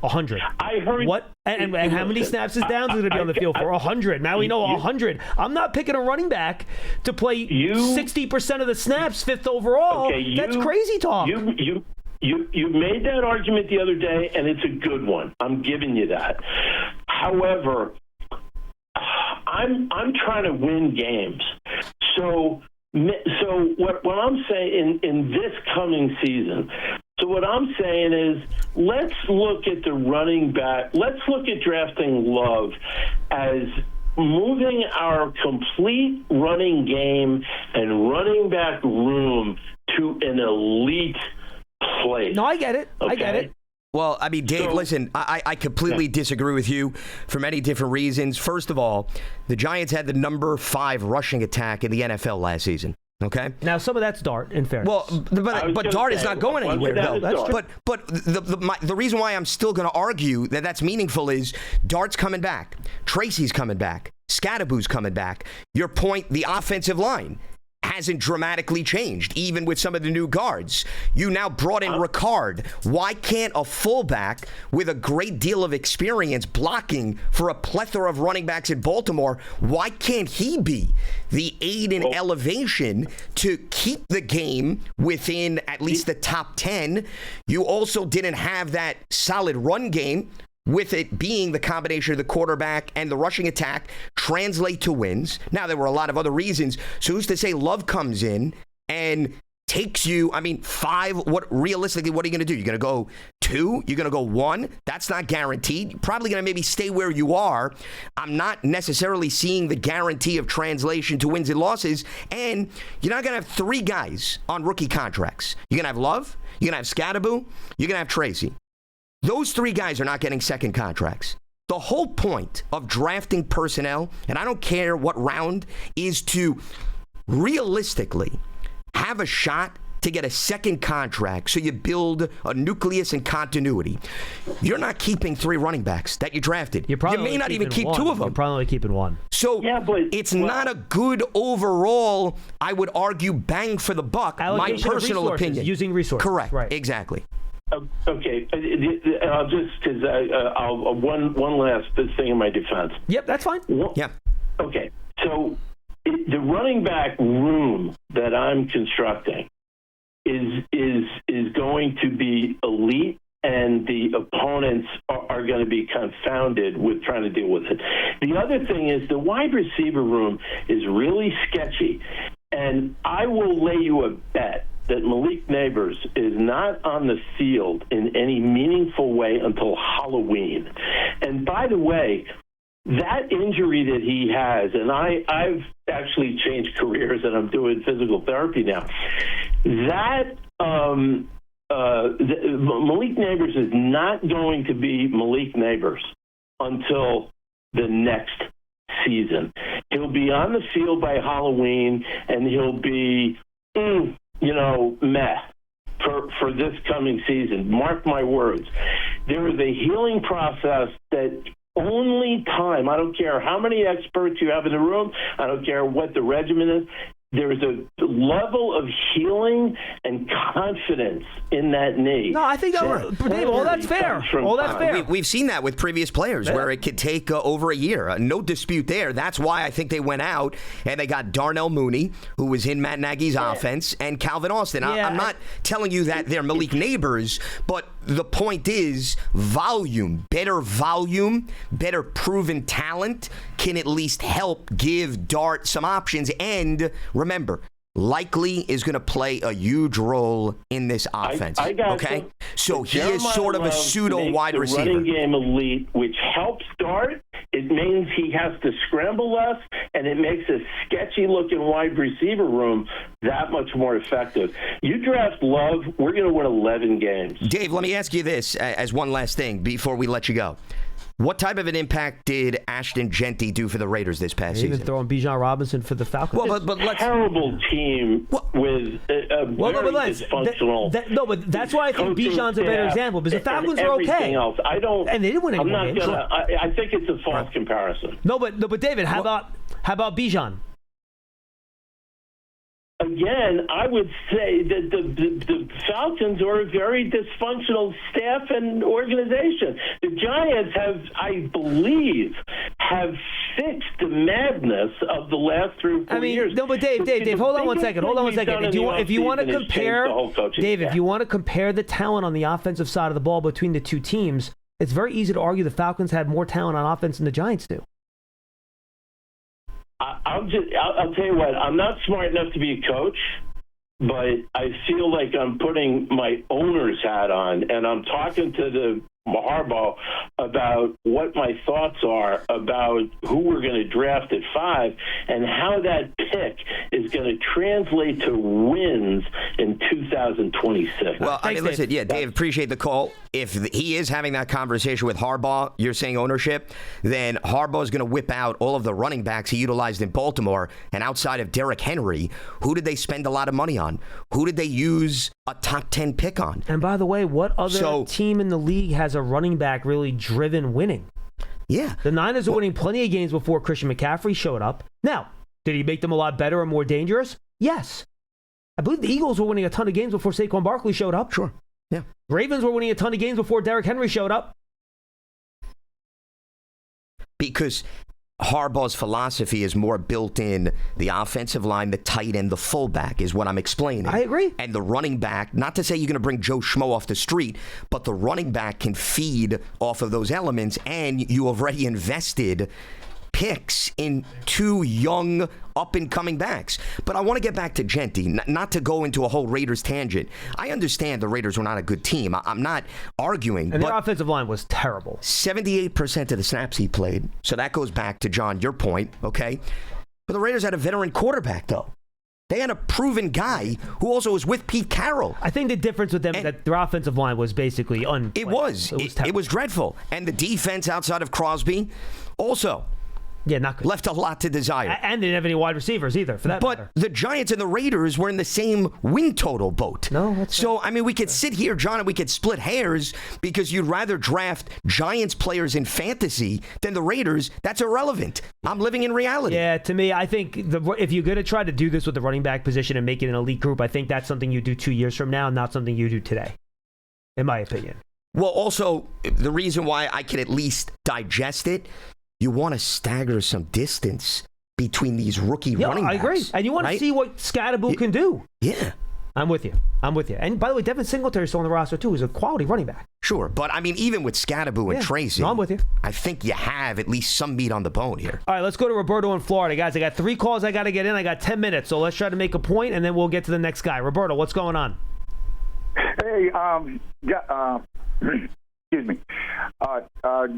100. I heard. What? And how many snaps is Downs going to be on the field for? 100. Now we know 100. I'm not picking a running back to play 60% of the snaps 5th overall. Okay, that's crazy talk. You made that argument the other day, and it's a good one. I'm giving you that. However, I'm trying to win games. So what I'm saying in this coming season, so what I'm saying is, let's look at the running back. Let's look at drafting Love as moving our complete running game and running back room to an elite place. No, I get it. Okay? I get it. Well, I mean, Dave, listen, I completely disagree with you for many different reasons. First of all, the Giants had the number 5 rushing attack in the NFL last season. Okay. Now some of that's Dart, in fairness. Well, but Dart is not going anywhere. No, that's true. But the reason why I'm still going to argue that that's meaningful is Dart's coming back, Tracy's coming back, Scadaboo's coming back. Your point, the offensive line. hasn't dramatically changed, even with some of the new guards. You now brought in Ricard. Why can't a fullback with a great deal of experience blocking for a plethora of running backs in Baltimore, why can't he be the aid in elevation to keep the game within at least the top 10? You also didn't have that solid run game, with it being the combination of the quarterback and the rushing attack translate to wins. Now, there were a lot of other reasons. So who's to say Love comes in and takes you, 5, realistically, what are you going to do? You're going to go 2? You're going to go 1? That's not guaranteed. You're probably going to maybe stay where you are. I'm not necessarily seeing the guarantee of translation to wins and losses. And you're not going to have 3 guys on rookie contracts. You're going to have Love, you're going to have Scadaboo, you're going to have Tracy. Those 3 guys are not getting second contracts. The whole point of drafting personnel, and I don't care what round, is to realistically have a shot to get a second contract so you build a nucleus and continuity. You're not keeping 3 running backs that you drafted. You may not even keep 2 of them. You're probably only keeping 1. So it's not a good overall, I would argue, bang for the buck, my personal opinion. Using resources. Correct. Right. Exactly. Okay, I'll just because one last thing in my defense. Yep, that's fine. Yeah. Okay, so the running back room that I'm constructing is going to be elite, and the opponents are going to be confounded with trying to deal with it. The other thing is the wide receiver room is really sketchy, and I will lay you a bet that Malik Neighbors is not on the field in any meaningful way until Halloween. And by the way, that injury that he has, and I've actually changed careers and I'm doing physical therapy now, that Malik Neighbors is not going to be Malik Neighbors until the next season. He'll be on the field by Halloween, and he'll be meh for this coming season. Mark my words. There is a healing process that only time, I don't care how many experts you have in the room, I don't care what the regimen is, there's a level of healing and confidence in that knee. No, I think that's fair. All that's fair. We've seen that with previous players where it could take over a year. No dispute there. That's why I think they went out and they got Darnell Mooney, who was in Matt Nagy's offense, and Calvin Austin. I'm not telling you that they're Malik Neighbors, but the point is volume, better proven talent can at least help give Dart some options. And remember, Likely is going to play a huge role in this offense. I got okay? you. So he is sort of a pseudo wide receiver. Running game elite, which helps Dart. It means he has to scramble less, and it makes a sketchy-looking wide receiver room that much more effective. You draft Love, we're going to win 11 games. Dave, let me ask you this as one last thing before we let you go. What type of an impact did Ashton Genty do for the Raiders this past season? Even throwing Bijan Robinson for the Falcons. Well, but let's... terrible team with a very dysfunctional. But that's why I think Bijan's a better example, because the Falcons are okay. Else. And they didn't win any games. I think it's a false comparison. No, but David, how about Bijan? Again, I would say that the Falcons are a very dysfunctional staff and organization. The Giants have believe, fixed the madness of the last 3 or 4 years. No, but Dave, hold on one second. If you want to compare, Dave, if you want to compare the talent on the offensive side of the ball between the two teams, it's very easy to argue the Falcons had more talent on offense than the Giants do. I'll tell you what, I'm not smart enough to be a coach, but I feel like I'm putting my owner's hat on, and I'm talking to the Harbaugh about what my thoughts are about who we're going to draft at 5 and how that pick is going to translate to wins in 2026. Well, listen, Dave, appreciate the call. If he is having that conversation with Harbaugh, you're saying ownership, then Harbaugh is going to whip out all of the running backs he utilized in Baltimore. And outside of Derrick Henry, who did they spend a lot of money on? Who did they use a top 10 pick on? And by the way, what other team in the league has a running back really driven winning? Yeah. The Niners are winning plenty of games before Christian McCaffrey showed up. Now, did he make them a lot better or more dangerous? Yes. I believe the Eagles were winning a ton of games before Saquon Barkley showed up. Sure. Yeah. Ravens were winning a ton of games before Derrick Henry showed up. Because Harbaugh's philosophy is more built in the offensive line, the tight end, the fullback is what I'm explaining. I agree. And the running back, not to say you're going to bring Joe Schmo off the street, but the running back can feed off of those elements, and you already invested picks in two young up-and-coming backs. But I want to get back to Genty, not to go into a whole Raiders tangent. I understand the Raiders were not a good team. I'm not arguing. And their offensive line was terrible. 78% of the snaps he played. So that goes back to, John, your point, okay? But the Raiders had a veteran quarterback, though. They had a proven guy who also was with Pete Carroll. I think the difference with them is that their offensive line was basically It was dreadful. And the defense outside of Crosby also not good. Left a lot to desire. And they didn't have any wide receivers either, for that matter. But the Giants and the Raiders were in the same win total boat. No, that's So, I mean, we could sit here, John, and we could split hairs because you'd rather draft Giants players in fantasy than the Raiders. That's irrelevant. I'm living in reality. Yeah, to me, I think if you're going to try to do this with the running back position and make it an elite group, I think that's something you do 2 years from now, not something you do today, in my opinion. Well, also, the reason why I can at least digest it, you want to stagger some distance between these rookie running backs. I agree. And you want to see what Scadaboo can do. Yeah. I'm with you. And by the way, Devin Singletary's still on the roster, too. He's a quality running back. Sure. But, I mean, even with Scadaboo and Tracy, no, I'm with you. I think you have at least some meat on the bone here. All right, let's go to Roberto in Florida. Guys, I got 3 calls I got to get in. I got 10 minutes, so let's try to make a point, and then we'll get to the next guy. Roberto, what's going on? Hey, excuse me.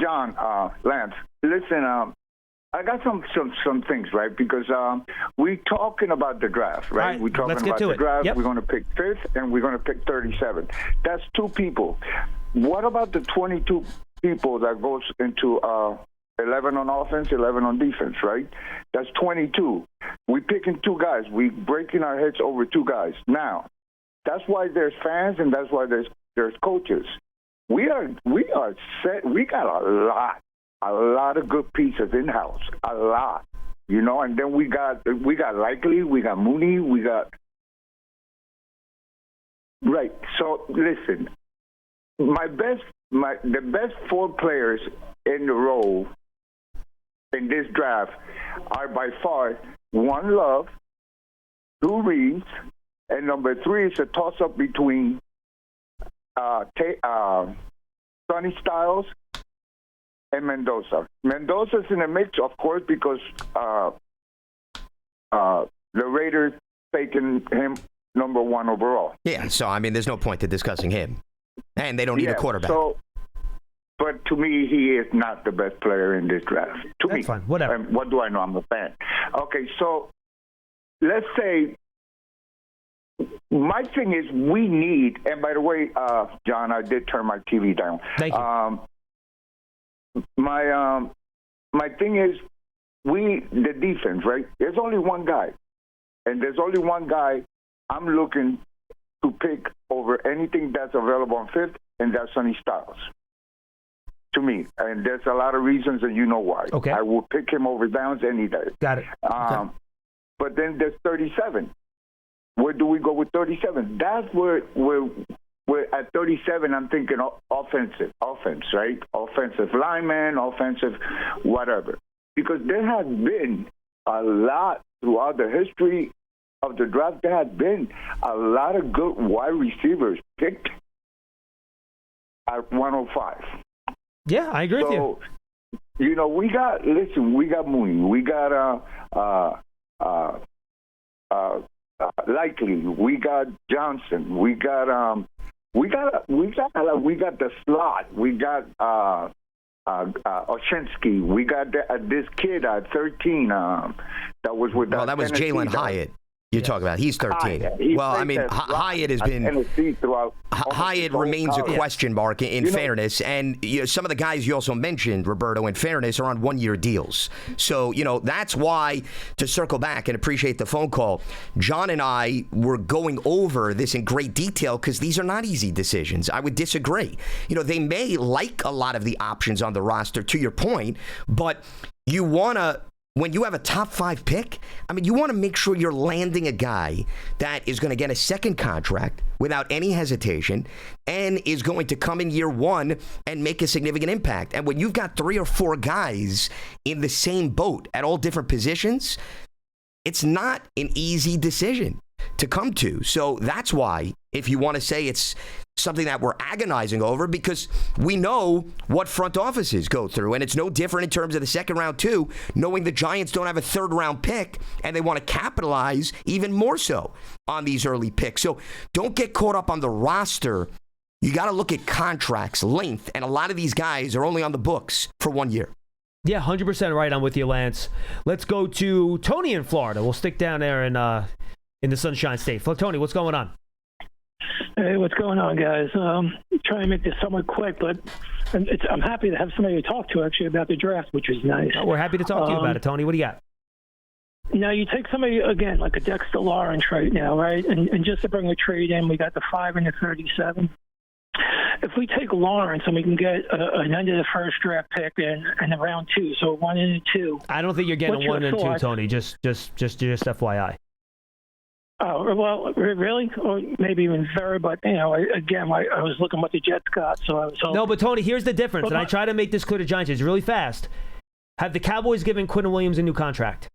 John, Lance, listen, I got some things, right? Because we talking about the draft, right? Right, We're talking let's get about to the it. draft. Yep. We're going to pick 5th, and we're going to pick 37. That's 2 people. What about the 22 people that goes into 11 on offense, 11 on defense, right? That's 22. We're picking 2 guys. We're breaking our heads over 2 guys. Now, that's why there's fans, and that's why there's coaches. We are set. We got a lot of good pieces in house, a lot, And then we got Likely, we got Mooney, we got right. So listen, the best 4 players in the row in this draft are by far 1 Love, 2 Reeves, and number 3 is a toss up between Sonny Styles and Mendoza. Mendoza's in the mix, of course, because the Raiders taking him number 1 overall. Yeah, so, I mean, there's no point to discussing him. And they don't need a quarterback. But to me, he is not the best player in this draft. That's fine, whatever. What do I know? I'm a fan. Okay, so let's say my thing is we need, and by the way, John, I did turn my TV down. Thank you. My thing is the defense, right? There's only 1 guy, and there's only 1 guy I'm looking to pick over anything that's available on 5th, and that's Sonny Styles. To me, and there's a lot of reasons, and you know why. Okay. I will pick him over Downs any day. Got it. Okay. But then there's 37. Where do we go with 37? That's where at 37, I'm thinking offense, right? Offensive lineman, offensive whatever. Because there has been a lot throughout the history of the draft. There has been a lot of good wide receivers picked at 105. Yeah, I agree with you. We got Mooney, we got Likely, we got Johnson, we got the slot, we got Oshinsky, we got this kid at 13 that was with that was Jalen Hyatt. You're talking about. He's 13. Well, I mean, Hyatt has been. Hyatt remains a question mark in fairness. And some of the guys you also mentioned, Roberto, in fairness, are on 1-year deals. So, that's why, to circle back and appreciate the phone call, John and I were going over this in great detail because these are not easy decisions. I would disagree. They may like a lot of the options on the roster, to your point, but you want to when you have a top 5 pick, I mean, you want to make sure you're landing a guy that is going to get a second contract without any hesitation and is going to come in year 1 and make a significant impact. And when you've got 3 or 4 guys in the same boat at all different positions, it's not an easy decision to come to. So that's why, if you want to say it's something that we're agonizing over, because we know what front offices go through, and it's no different in terms of the second round too, knowing the Giants don't have a third round pick and they want to capitalize even more so on these early picks. So don't get caught up on the roster. You got to look at contracts, length, and a lot of these guys are only on the books for 1 year. Yeah, 100% right. I'm with you, Lance. Let's go to Tony in Florida. We'll stick down there in the Sunshine State. Tony, what's going on? Hey, what's going on, guys? Trying to make this somewhat quick, but I'm happy to have somebody to talk to, actually, about the draft, which is nice. Oh, we're happy to talk to you about it, Tony. What do you got? Now, you take somebody, again, like a Dexter Lawrence right now, right? And just to bring a trade in, we got the 5 and the 37. If we take Lawrence and we can get an end of the first draft pick in the round 2, so 1 and 2. I don't think you're getting 1 and 2, Tony. Just FYI. Oh, well, really? Or maybe even very, but, again, I was looking what the Jets got, so I was hoping. No, but Tony, here's the difference, and I try to make this clear to Giants. It's really fast. Have the Cowboys given Quinn Williams a new contract?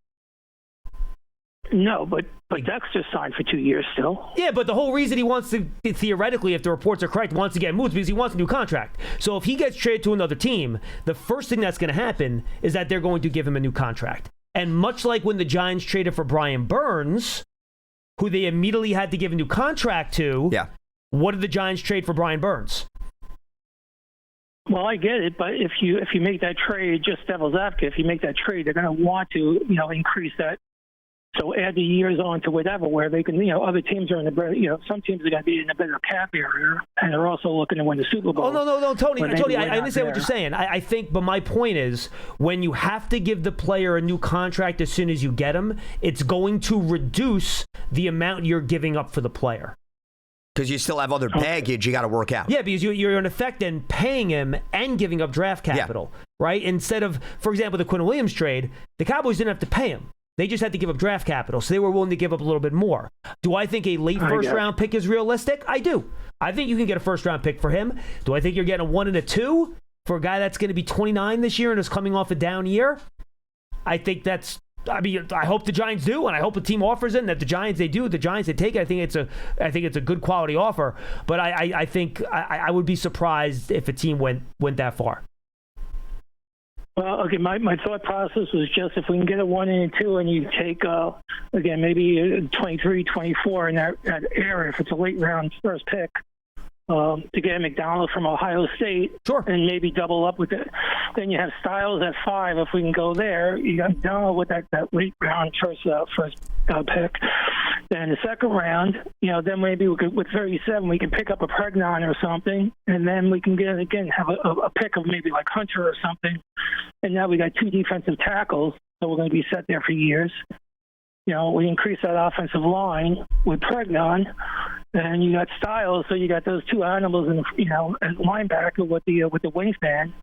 No, but Dexter signed for 2 years still. Yeah, but the whole reason he wants to, theoretically, if the reports are correct, wants to get moved because he wants a new contract. So if he gets traded to another team, the first thing that's going to happen is that they're going to give him a new contract. And much like when the Giants traded for Brian Burns, who they immediately had to give a new contract to, what did the Giants trade for Brian Burns? Well, I get it, but if you make that trade, just devil's advocate, if you make that trade, they're going to want to, increase that. So add the years on to whatever, where they can, other teams are in the, some teams are going to be in a better cap area, and they're also looking to win the Super Bowl. Oh, no, Tony, I understand what you're saying. I think, but my point is, when you have to give the player a new contract as soon as you get him, it's going to reduce the amount you're giving up for the player. Because you still have other baggage you got to work out. Yeah, because you're in effect then paying him and giving up draft capital, right? Instead of, for example, the Quinn Williams trade, the Cowboys didn't have to pay him. They just had to give up draft capital, so they were willing to give up a little bit more. Do I think a late first-round pick is realistic? I do. I think you can get a first-round pick for him. Do I think you're getting a 1 and a 2 for a guy that's going to be 29 this year and is coming off a down year? I think that's... I hope the Giants do, and I hope the team offers it, and that the Giants, they do. The Giants, they take it. I think it's a good quality offer, but I think I would be surprised if a team went that far. Well, okay, my thought process was just if we can get a 1 and a 2 and you take, again, maybe 23, 24 in that area, if it's a late round first pick, to get a McDonald from Ohio State, sure, and maybe double up with it. Then you have Styles at 5. If we can go there, you got McDonald with that late round first pick. Then the second round, then maybe we could, with 37, we can pick up a Pregnon or something, and then we can have a pick of maybe like Hunter or something. And now we got 2 defensive tackles, so we're going to be set there for years. We increase that offensive line with Pregnon, and you got Styles, so you got those 2 animals, and as linebacker with the wingspan.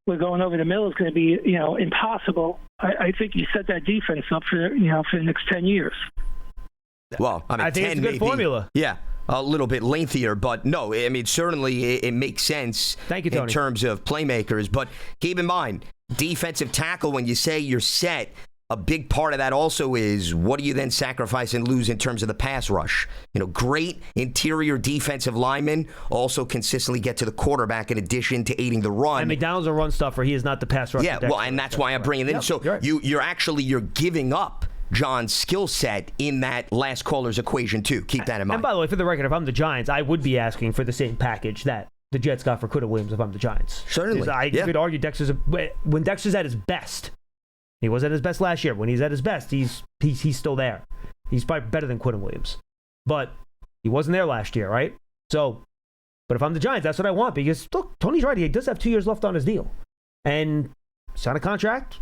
We're going over the middle is going to be impossible. I think you set that defense up for the next 10 years. Well, I think it's a good formula. Yeah, a little bit lengthier, but no, I mean, certainly it makes sense. Thank you, Tony. In terms of playmakers. But keep in mind, defensive tackle, when you say you're set, a big part of that also is what do you then sacrifice and lose in terms of the pass rush? Great interior defensive linemen also consistently get to the quarterback in addition to aiding the run. And McDonald's a run stuffer. He is not the pass rusher. Yeah, well, and that's why I'm bringing it in. So you're giving up John's skill set in that last caller's equation too. Keep that in mind. And by the way, for the record, if I'm the Giants, I would be asking for the same package that the Jets got for Quinn Williams if I'm the Giants. Certainly. I could argue when Dexter's at his best. He was at his best last year. When he's at his best, he's still there. He's probably better than Quinn Williams. But he wasn't there last year, right? So, but if I'm the Giants, that's what I want because, look, Tony's right. He does have 2 years left on his deal. And sign a contract,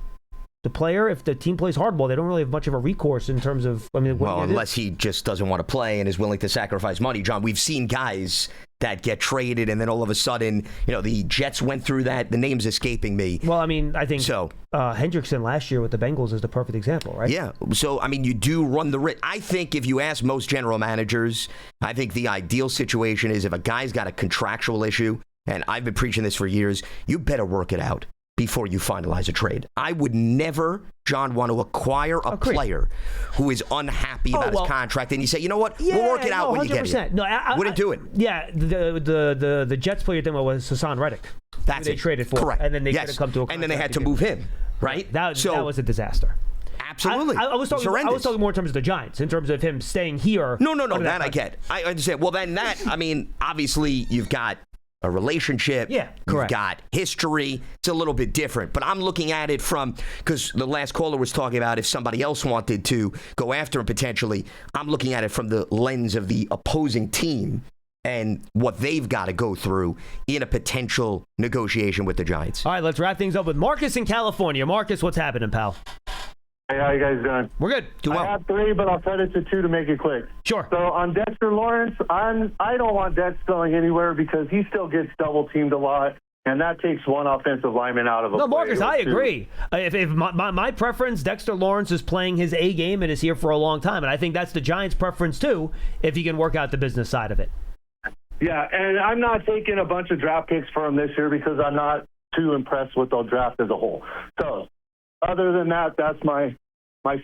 the player, if the team plays hardball, they don't really have much of a recourse in terms of, well, unless he just doesn't want to play and is willing to sacrifice money, John. We've seen guys that get traded and then all of a sudden, the Jets went through that. The name's escaping me. Well, I think so. Hendrickson last year with the Bengals is the perfect example, right? Yeah. So, you do run the risk. I think if you ask most general managers, I think the ideal situation is if a guy's got a contractual issue, and I've been preaching this for years, you better work it out before you finalize a trade. I would never, John, want to acquire a player who is unhappy about his contract, and you say, you know what, we'll work it out when you get here. No, I wouldn't do it. Yeah, the Jets player thing was Hassan Reddick. That's they traded for. Correct. And then they could have come to a contract. And then they had to move him, right? That was a disaster. Absolutely. I was talking more in terms of the Giants, in terms of him staying here. No, that I get. I understand. Well, then obviously you've got a relationship. Yeah, correct. You've got history. It's a little bit different. But I'm looking at it because the last caller was talking about if somebody else wanted to go after him potentially. I'm looking at it from the lens of the opposing team and what they've got to go through in a potential negotiation with the Giants. All right, let's wrap things up with Marcus in California. Marcus, what's happening, pal? Hey, how you guys doing? We're good. Do well. I have 3, but I'll cut it to 2 to make it quick. Sure. So on Dexter Lawrence, I don't want Dex going anywhere because he still gets double teamed a lot, and that takes one offensive lineman out of a play. No, Marcus, I agree. If my preference, Dexter Lawrence is playing his A game and is here for a long time, and I think that's the Giants' preference too, if he can work out the business side of it. Yeah, and I'm not taking a bunch of draft picks for him this year because I'm not too impressed with the draft as a whole. So other than that, that's my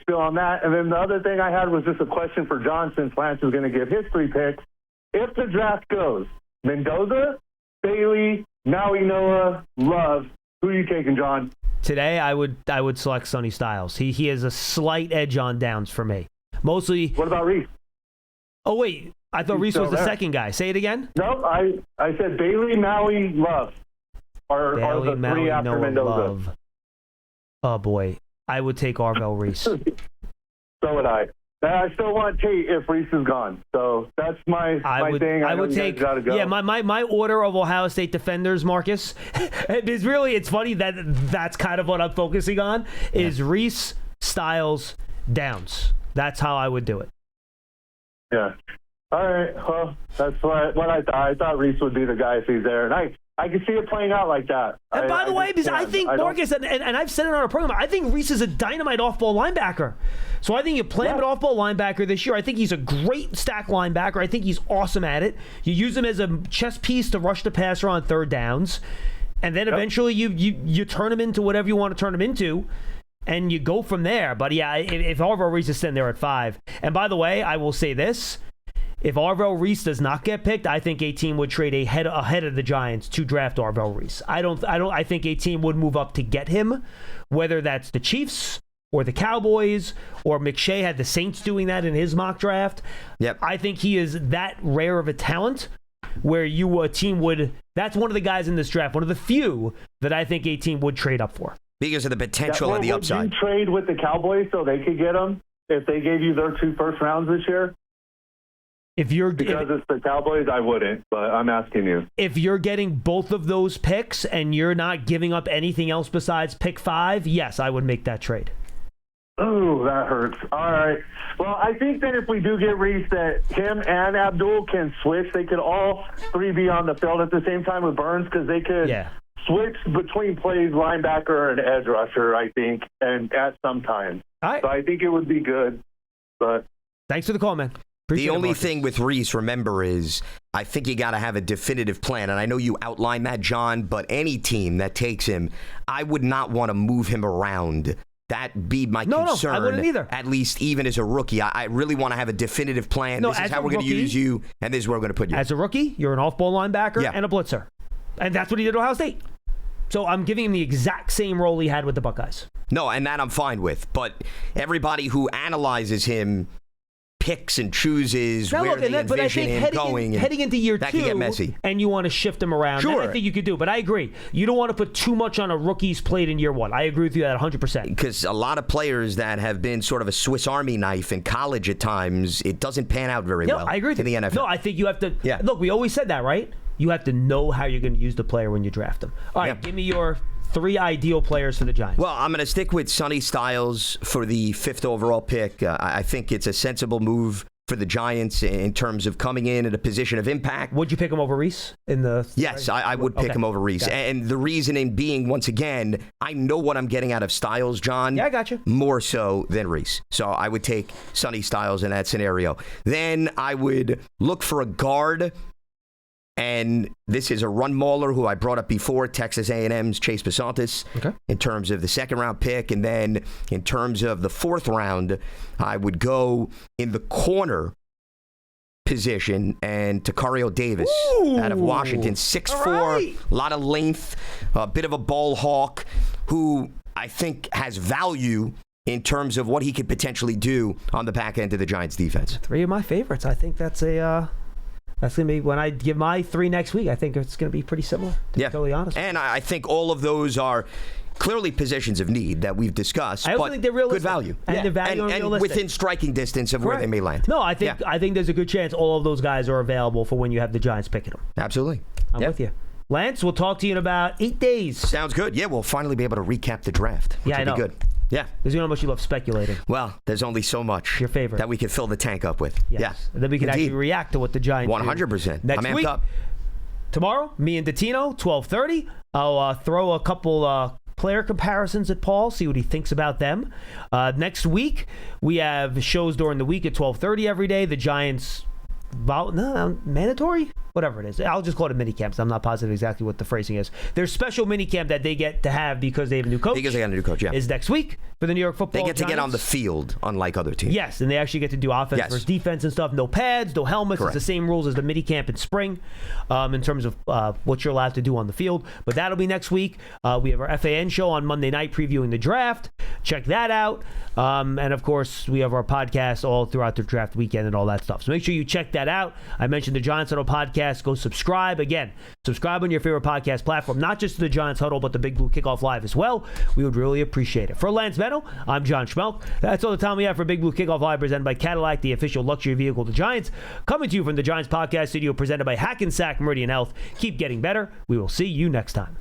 spiel on that. And then the other thing I had was just a question for John, since Lance is going to give his 3 picks. If the draft goes Mendoza, Bailey, Maui Noah, Love, who are you taking, John? Today, I would select Sonny Styles. He has a slight edge on Downs for me. Mostly. What about Reese? Oh, wait. I thought Reese was the second guy. Say it again? No, I said Bailey, Maui, Love are the 3 after Noah, Mendoza. Love. Oh, boy. I would take Arvell Reese. So would I. I still want Tate if Reese is gone. So that's my thing. I would take. Gotta go. Yeah, my order of Ohio State defenders, Marcus. It's funny that that's kind of what I'm focusing on. Is Reese, Styles, Downs. That's how I would do it. Yeah. All right. Well, that's what I thought. I thought Reese would be the guy if he's there, and I can see it playing out like that. And by the way, because I think Marcus, and I've said it on our program, I think Reese is a dynamite off-ball linebacker. So I think you play him at off-ball linebacker this year. I think he's a great stack linebacker. I think he's awesome at it. You use him as a chess piece to rush the passer on third downs, and then eventually you turn him into whatever you want to turn him into, and you go from there. But yeah, if Arvell Reese is sitting there at 5, and by the way, I will say this. If Arvell Reese does not get picked, I think a team would trade ahead of the Giants to draft Arvell Reese. I think a team would move up to get him, whether that's the Chiefs or the Cowboys, or McShay had the Saints doing that in his mock draft. Yep. I think he is that rare of a talent where a team would. That's one of the guys in this draft, one of the few that I think a team would trade up for. Because of the potential and the upside. Would you trade with the Cowboys so they could get him if they gave you their 2 first rounds this year? Because it's the Cowboys, I wouldn't, but I'm asking you. If you're getting both of those picks and you're not giving up anything else besides pick 5, yes, I would make that trade. Oh, that hurts. All right. Well, I think that if we do get Reese, that him and Abdul can switch. They could all 3 be on the field at the same time with Burns because they could switch between plays, linebacker and edge rusher, I think, and at some time. All right. So I think it would be good. But thanks for the call, man. Appreciate the only thing with Reese, remember, is I think you got to have a definitive plan. And I know you outlined that, John, but any team that takes him, I would not want to move him around. That be my concern. No, I wouldn't either. At least even as a rookie. I really want to have a definitive plan. This is how we're going to use you, and this is where we're going to put you. As a rookie, you're an off-ball linebacker and a blitzer. And that's what he did at Ohio State. So I'm giving him the exact same role he had with the Buckeyes. No, and that I'm fine with. But everybody who analyzes him picks and chooses where they envision him going. Heading into year 2, that can get messy. And you want to shift him around. Sure. That I think you could do. But I agree. You don't want to put too much on a rookie's plate in year 1. I agree with you at 100%. Because a lot of players that have been sort of a Swiss Army knife in college at times, it doesn't pan out very well. I agree with in the NFL. No, I think you have to. Yeah. Look, we always said that, right? You have to know how you're going to use the player when you draft them. All right, give me your 3 ideal players for the Giants. Well, I'm going to stick with Sonny Styles for the 5th overall pick. I think it's a sensible move for the Giants in terms of coming in at a position of impact. Would you pick him over Reese in the? Yes, I would pick him over Reese. Okay. And the reasoning being, once again, I know what I'm getting out of Styles, John. Yeah, I got you. More so than Reese. So I would take Sonny Styles in that scenario. Then I would look for a guard. And this is a run mauler who I brought up before, Texas A&M's Chase Basantis, in terms of the 2nd-round pick. And then in terms of the 4th round, I would go in the corner position and Takario Davis out of Washington, 6'4", a lot of length, a bit of a ball hawk, who I think has value in terms of what he could potentially do on the back end of the Giants' defense. 3 of my favorites. I think that's a... That's going to be, when I give my 3 next week, I think it's going to be pretty similar, to be totally honest. And I think all of those are clearly positions of need that we've discussed. I also but think they're realistic. Good value. And they're value and realistic. Within striking distance of where they may land. No, I think there's a good chance all of those guys are available for when you have the Giants picking them. Absolutely. I'm with you. Lance, we'll talk to you in about 8 days. Sounds good. Yeah, we'll finally be able to recap the draft. Which will be good. Yeah. Because you know how much you love speculating. Well, there's only so much your favorite that we can fill the tank up with. Yes. Yeah. And then we can actually react to what the Giants 100%. do. Next I'm week, amped up. Tomorrow, me and Dottino, 12:30. I'll throw a couple player comparisons at Paul, see what he thinks about them. Next week, we have shows during the week at 12:30 every day. The Giants... mandatory? Whatever it is. I'll just call it mini camps. I'm not positive exactly what the phrasing is. There's special mini camp that they get to have because they have a new coach. Because they got a new coach, yeah. Is next week for the New York Football Giants. They get to get on the field, unlike other teams. Yes, and they actually get to do offense versus defense and stuff. No pads, no helmets. Correct. It's the same rules as the mini camp in spring in terms of what you're allowed to do on the field. But that'll be next week. We have our FAN show on Monday night previewing the draft. Check that out. And, of course, we have our podcast all throughout the draft weekend and all that stuff. So make sure you check that out. I mentioned the Giants Huddle podcast. Go subscribe. Again, subscribe on your favorite podcast platform, not just to the Giants Huddle, but the Big Blue Kickoff Live as well. We would really appreciate it. For Lance Medow, I'm John Schmeelk. That's all the time we have for Big Blue Kickoff Live, presented by Cadillac, the official luxury vehicle of the Giants. Coming to you from the Giants podcast studio, presented by Hackensack Meridian Health. Keep getting better. We will see you next time.